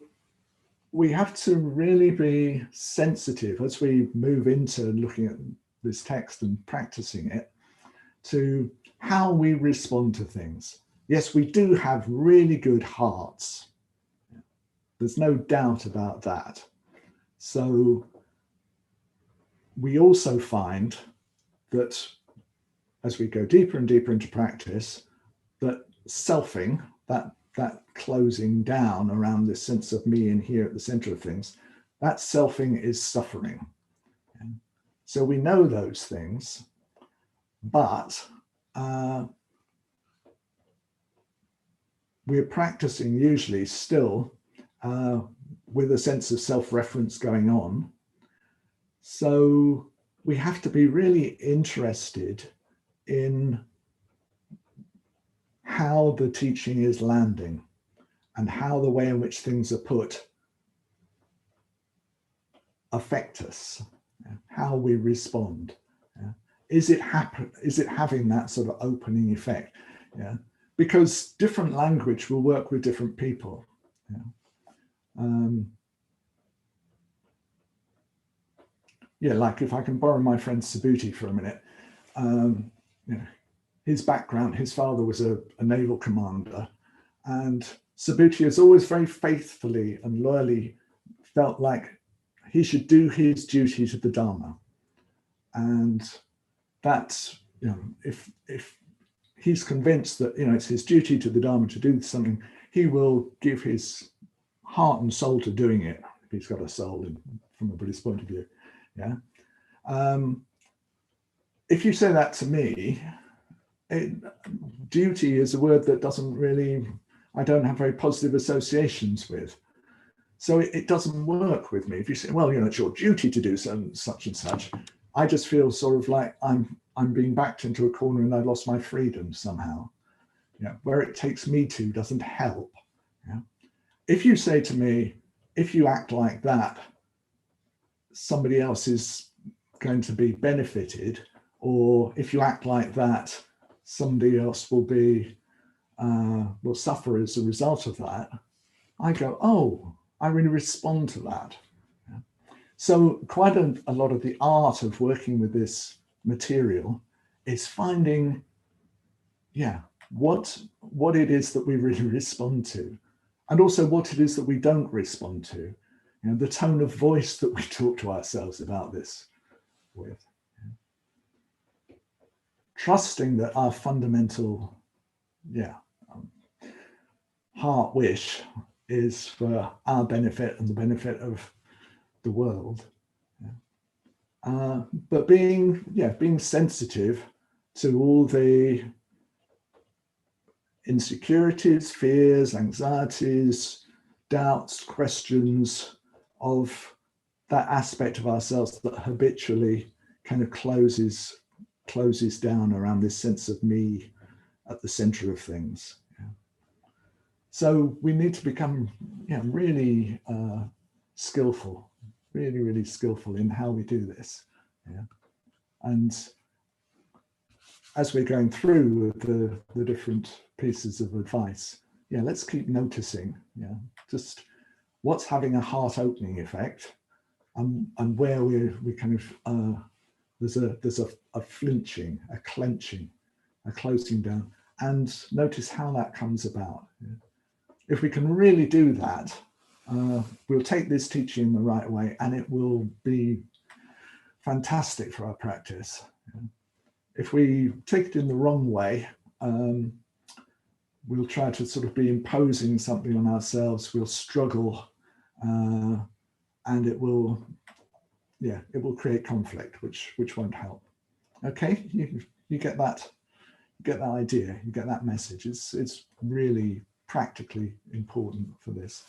we have to really be sensitive as we move into looking at this text and practicing it to how we respond to things. Yes, we do have really good hearts. There's no doubt about that. So we also find that as we go deeper and deeper into practice, that selfing, that closing down around this sense of me and here at the center of things, that selfing is suffering. So we know those things, but we're practicing usually still with a sense of self-reference going on. So we have to be really interested in how the teaching is landing and how the way in which things are put affect us, how we respond. Is it having that sort of opening effect? Because different language will work with different people. Like if I can borrow my friend Subhuti for a minute, his background, his father was a naval commander, and Subhuti has always very faithfully and loyally felt like he should do his duty to the Dharma. And that, if he's convinced that, it's his duty to the Dharma to do something, he will give his heart and soul to doing it. If he's got a soul from a Buddhist point of view. If you say that to me, duty is a word that I don't have very positive associations with. So it doesn't work with me. If you say, well, it's your duty to do such and such, I just feel sort of like I'm being backed into a corner and I lost my freedom somehow. Where it takes me to doesn't help. If you say to me, if you act like that, somebody else is going to be benefited, or if you act like that, somebody else will be will suffer as a result of that, I go, oh, I really respond to that. So quite a lot of the art of working with this material is finding, what it is that we really respond to, and also what it is that we don't respond to. The tone of voice that we talk to ourselves about this with. Trusting that our fundamental, heart wish is for our benefit and the benefit of the world. But being sensitive to all the insecurities, fears, anxieties, doubts, questions of that aspect of ourselves that habitually kind of closes down around this sense of me at the center of things. So we need to become really skillful, really skillful in how we do this. And as we're going through the different pieces of advice, let's keep noticing, just what's having a heart opening effect, and where we kind of there's a flinching, a clenching, a closing down, and notice how that comes about. If we can really do that, we'll take this teaching in the right way, and it will be fantastic for our practice. If we take it in the wrong way, we'll try to sort of be imposing something on ourselves. We'll struggle, and it will create conflict, which won't help. Okay, you get that. You get that idea. You get that message. It's really practically important for this.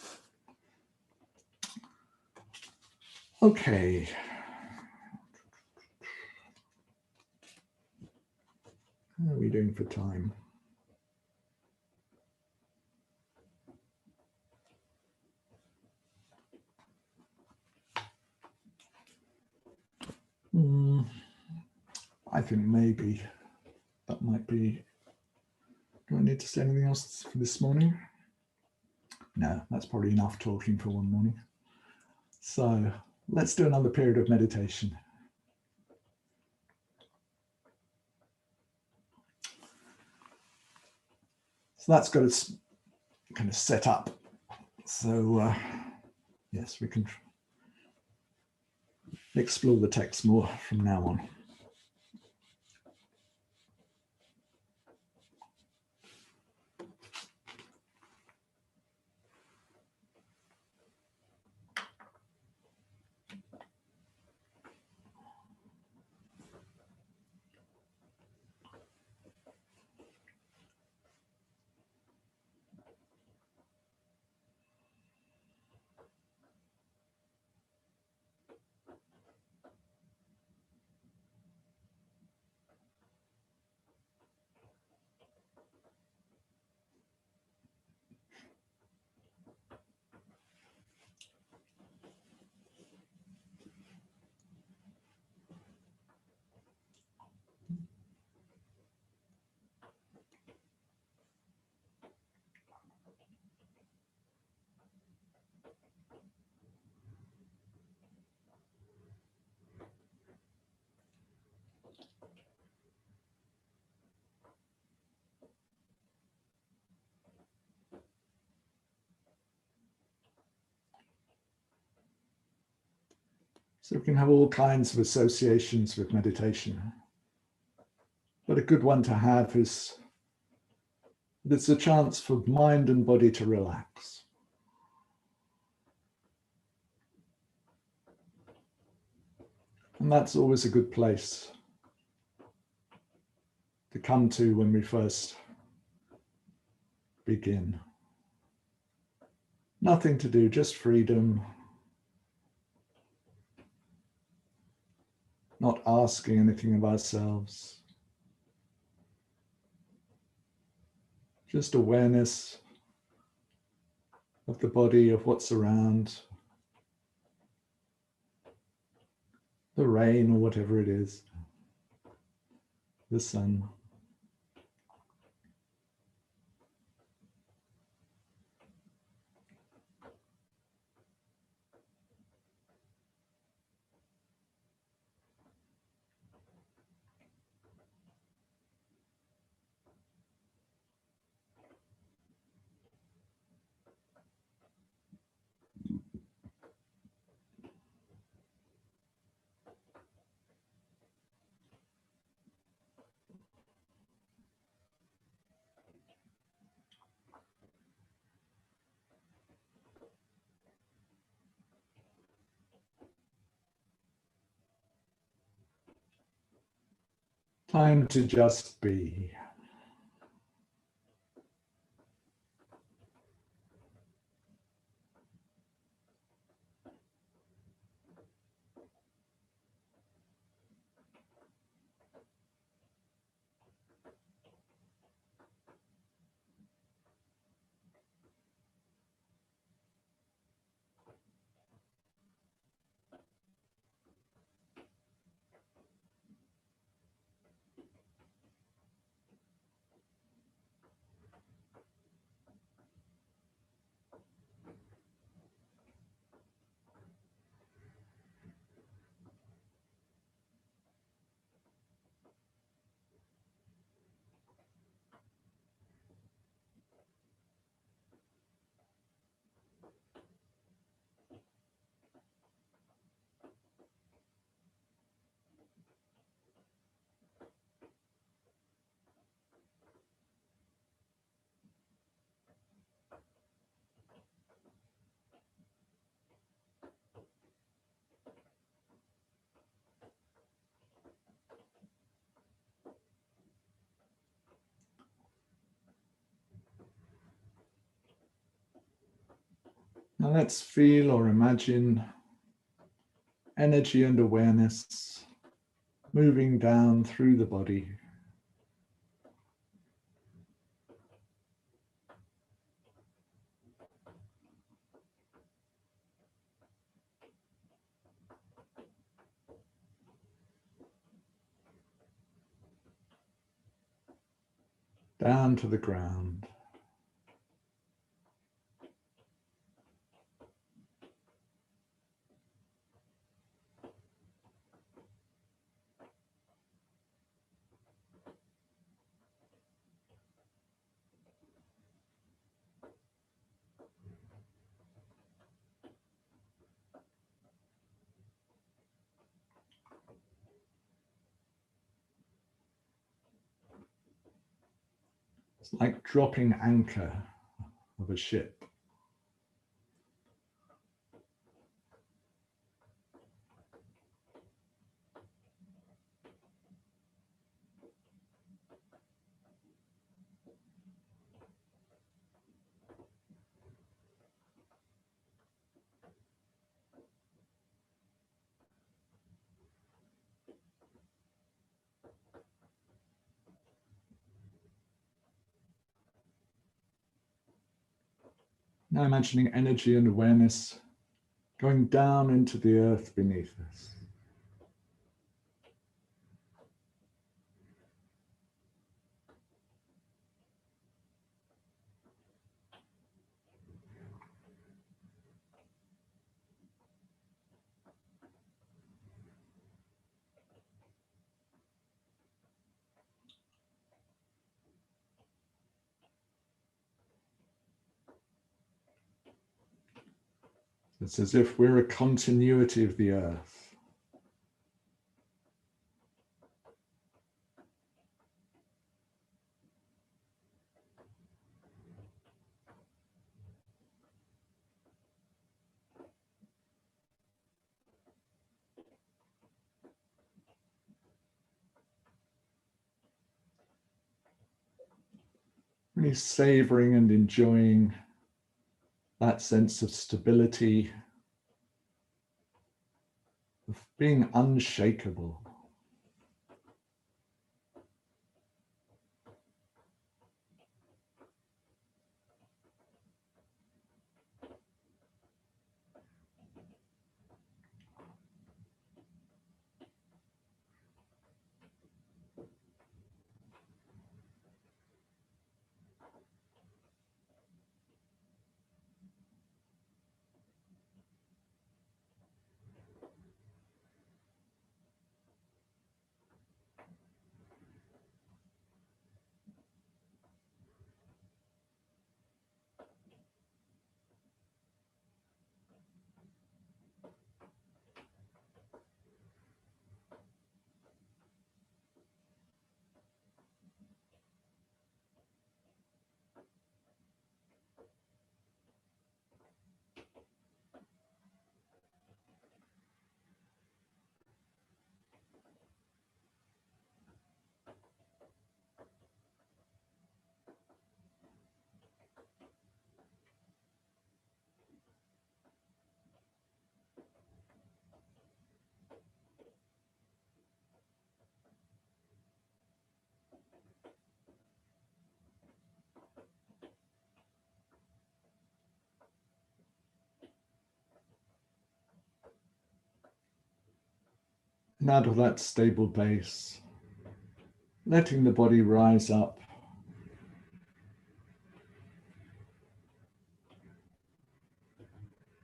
Okay. How are we doing for time? I think maybe that might be. Do I need to say anything else for this morning? No, that's probably enough talking for one morning. So let's do another period of meditation. So that's got its kind of set up. So yes, we can explore the text more from now on. So we can have all kinds of associations with meditation. But a good one to have is there's a chance for mind and body to relax. And that's always a good place to come to when we first begin. Nothing to do, just freedom. Not asking anything of ourselves. Just awareness of the body, of what's around, the rain or whatever it is, the sun. Time to just be. Now let's feel or imagine energy and awareness moving down through the body. Down to the ground. It's like dropping anchor of a ship. Now imagining energy and awareness going down into the earth beneath us. It's as if we're a continuity of the earth. Really savoring and enjoying that sense of stability, of being unshakable. And out of that stable base, letting the body rise up,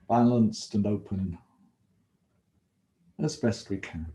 balanced and open as best we can.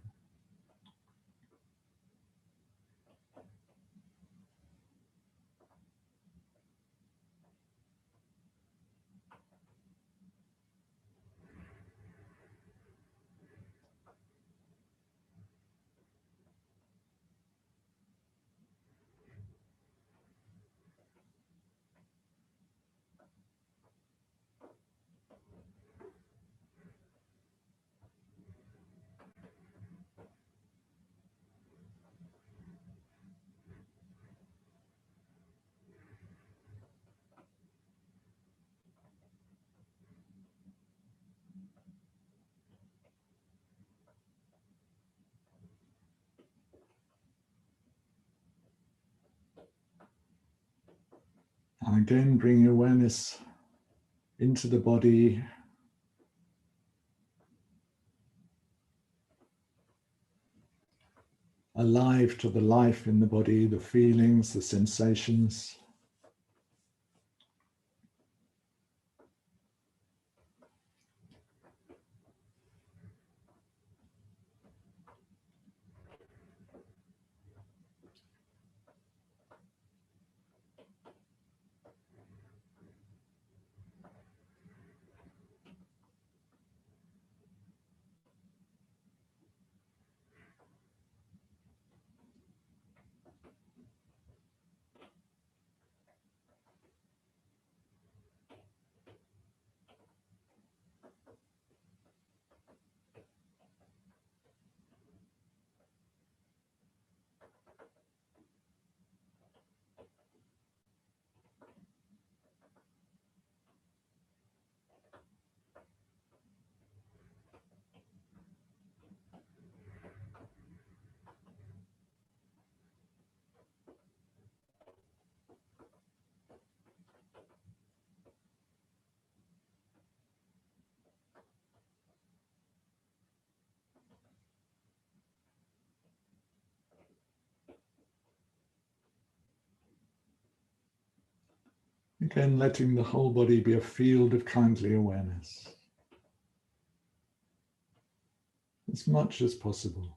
And again, bring your awareness into the body, alive to the life in the body, the feelings, the sensations. Again, letting the whole body be a field of kindly awareness as much as possible.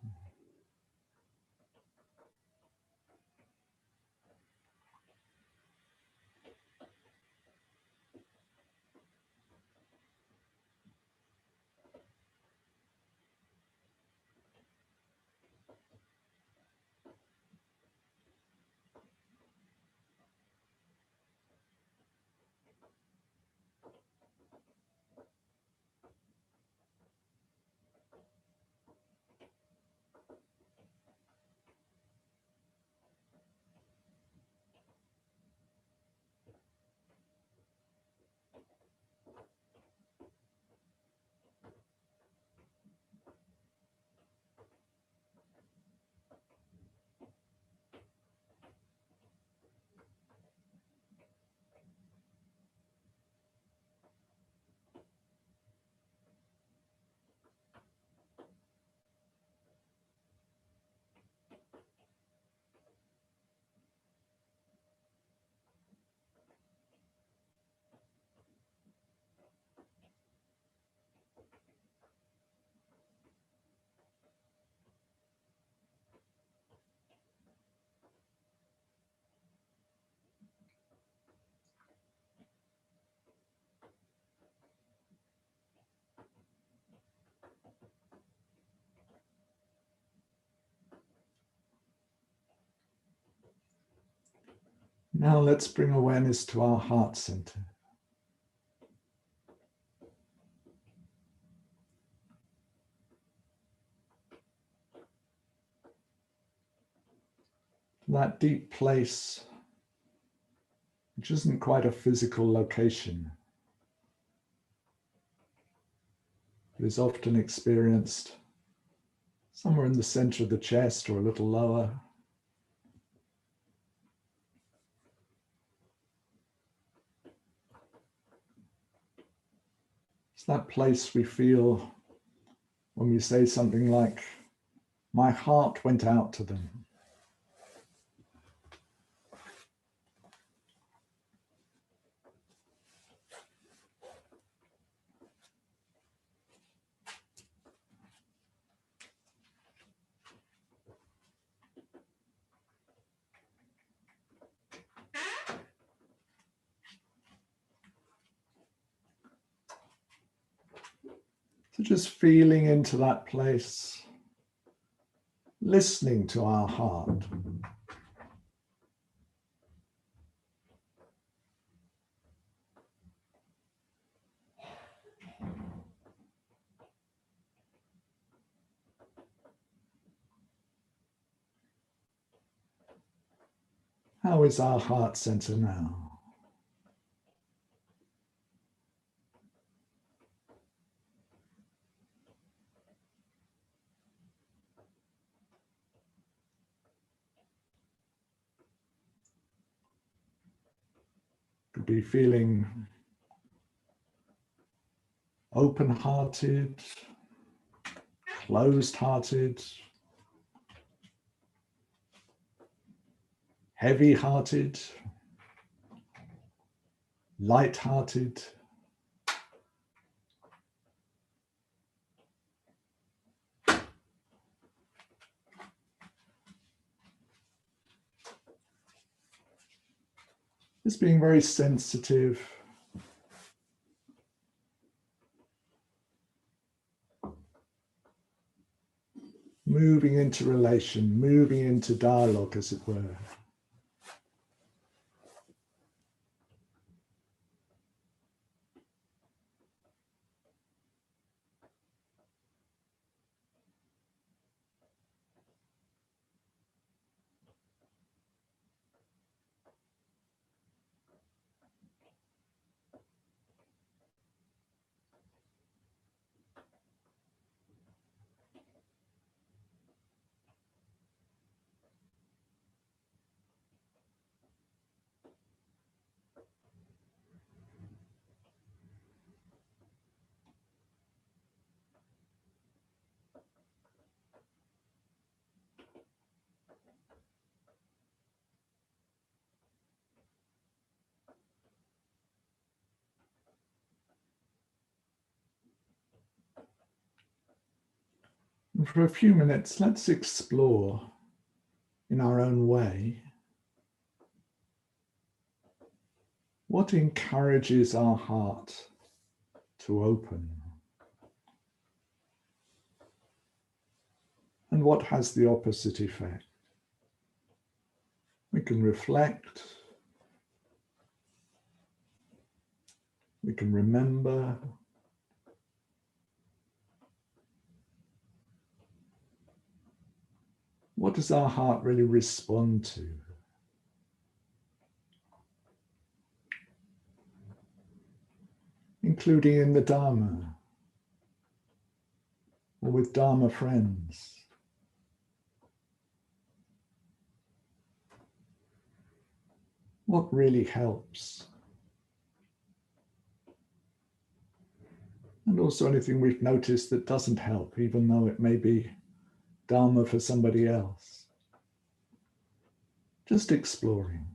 Now let's bring awareness to our heart center. That deep place, which isn't quite a physical location, it is often experienced somewhere in the center of the chest or a little lower. It's that place we feel when we say something like, My heart went out to them. So just feeling into that place, listening to our heart. How is our heart center now? Could be feeling open-hearted, closed-hearted, heavy-hearted, light-hearted. Just being very sensitive. Moving into relation, moving into dialogue, as it were. And for a few minutes, let's explore in our own way what encourages our heart to open and what has the opposite effect. We can reflect, we can remember, what does our heart really respond to? Including in the Dharma or with Dharma friends. What really helps? And also anything we've noticed that doesn't help, even though it may be Dharma for somebody else. Just exploring.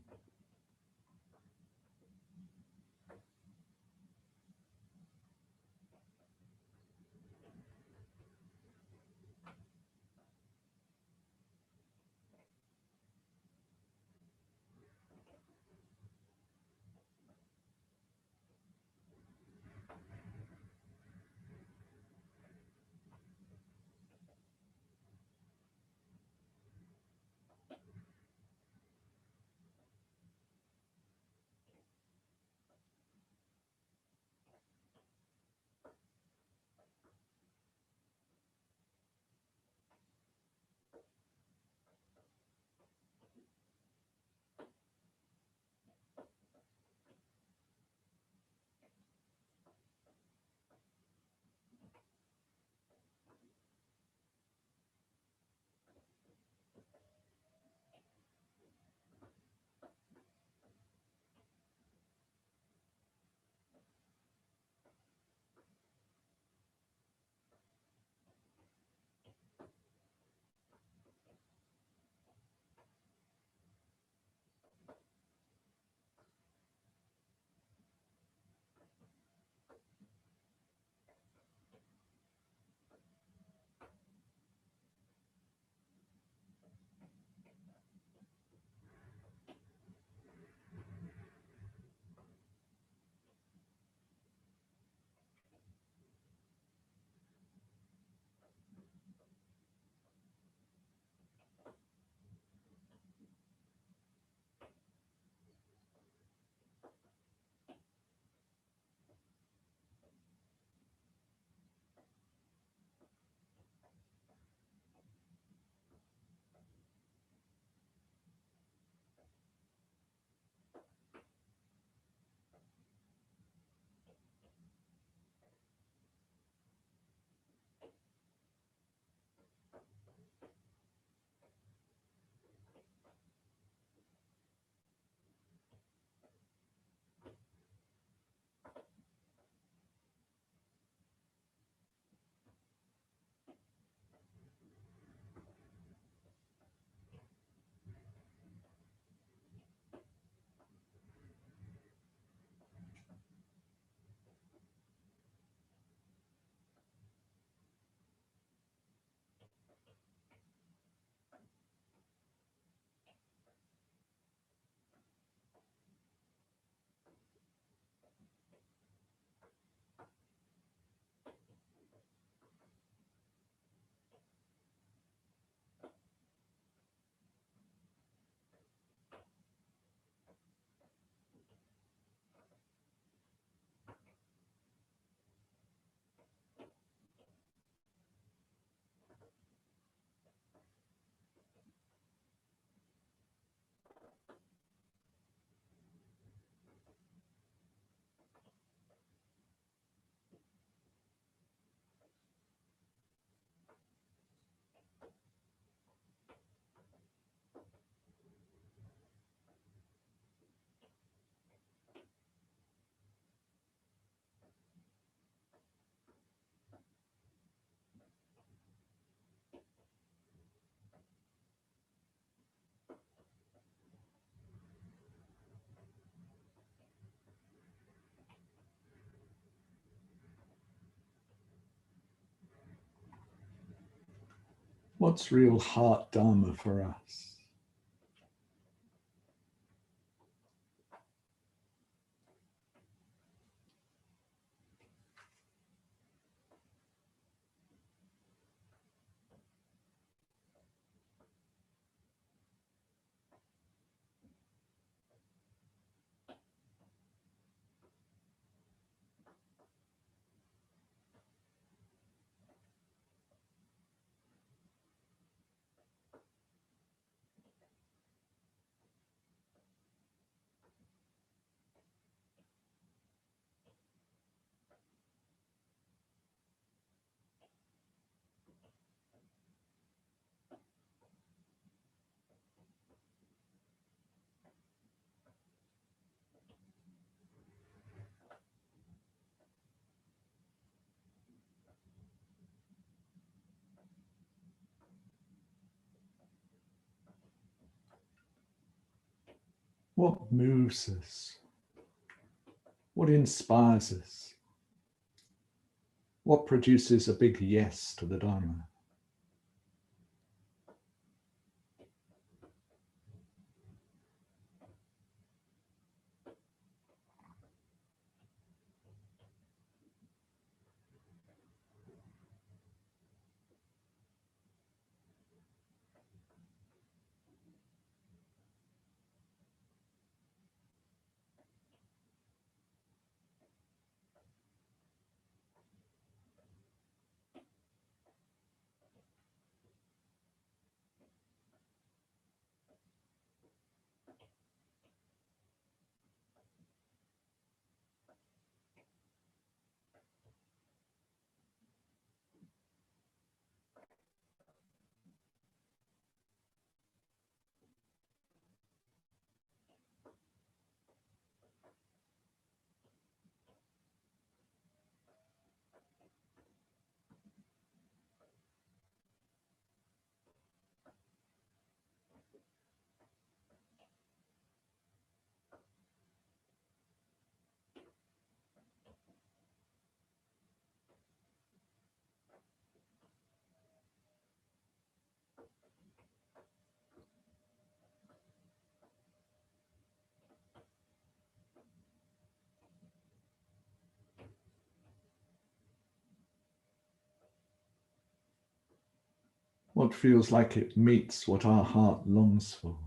What's real heart dharma for us? What moves us? What inspires us? What produces a big yes to the Dharma? What feels like it meets what our heart longs for?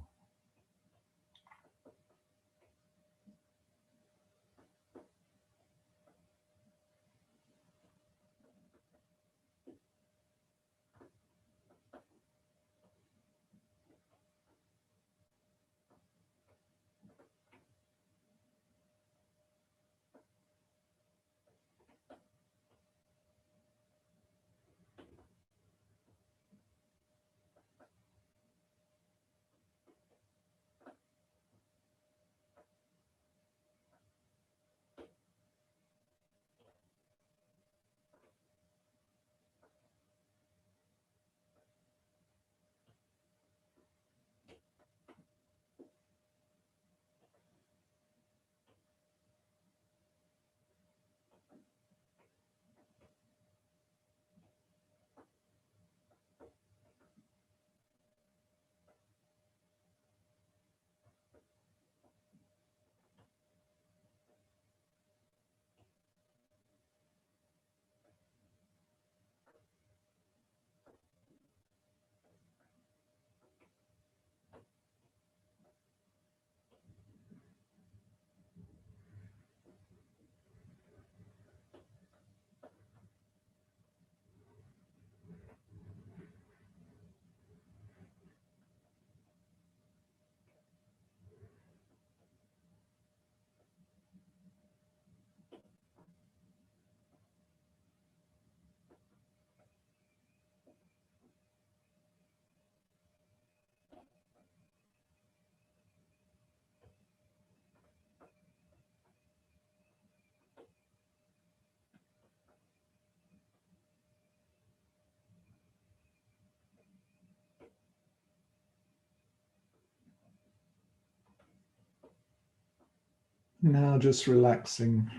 Now just relaxing.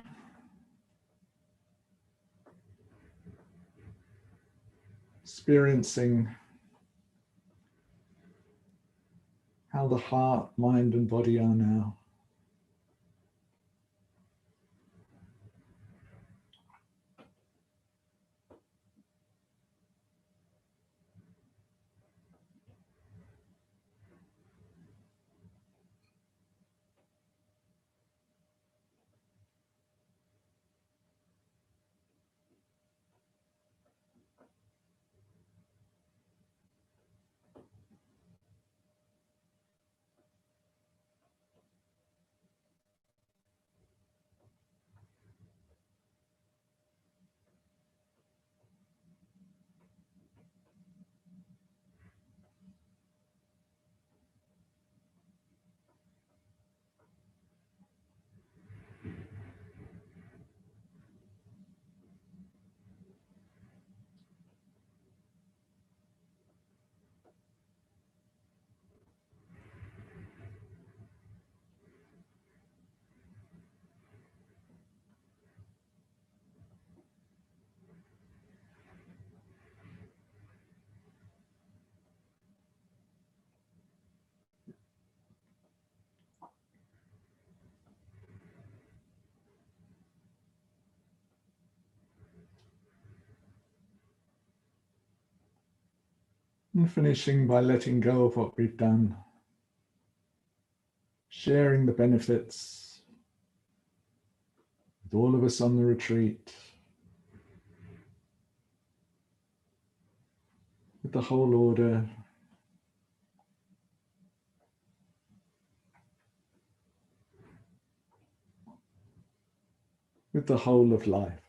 Experiencing how the heart, mind, and body are now. And finishing by letting go of what we've done, sharing the benefits with all of us on the retreat, with the whole order, with the whole of life.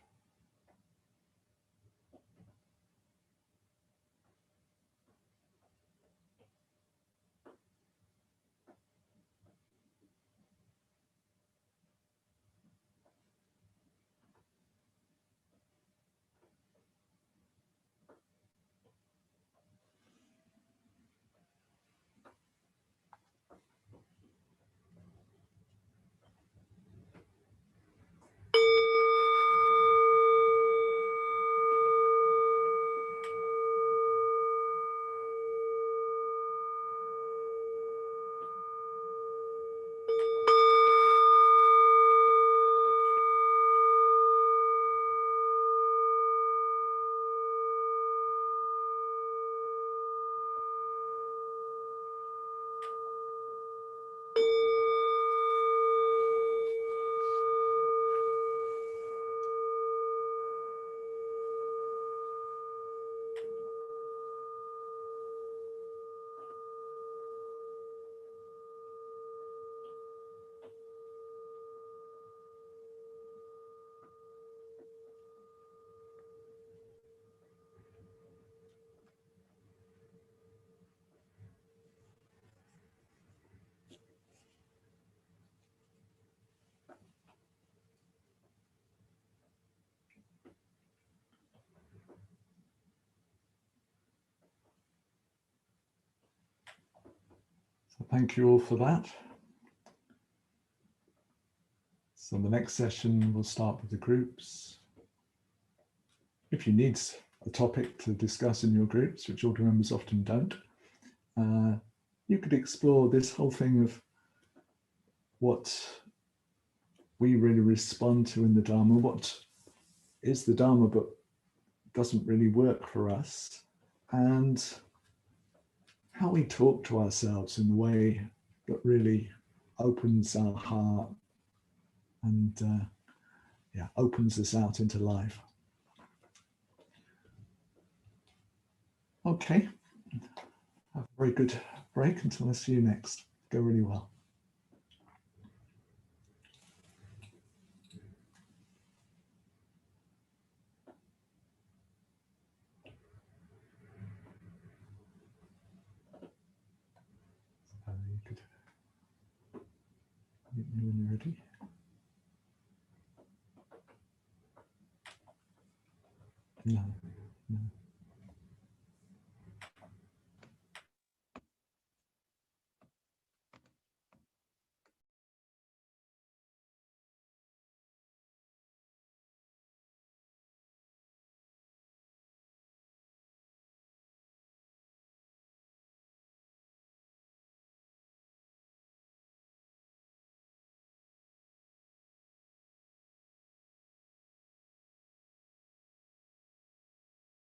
So thank you all for that. So the next session will start with the groups. If you need a topic to discuss in your groups, which order members often don't, you could explore this whole thing of what we really respond to in the Dharma, what is the Dharma but doesn't really work for us, and how we talk to ourselves in a way that really opens our heart and opens us out into life. Okay, have a very good break until I see you next. Go really well. You could meet me when you're ready. No.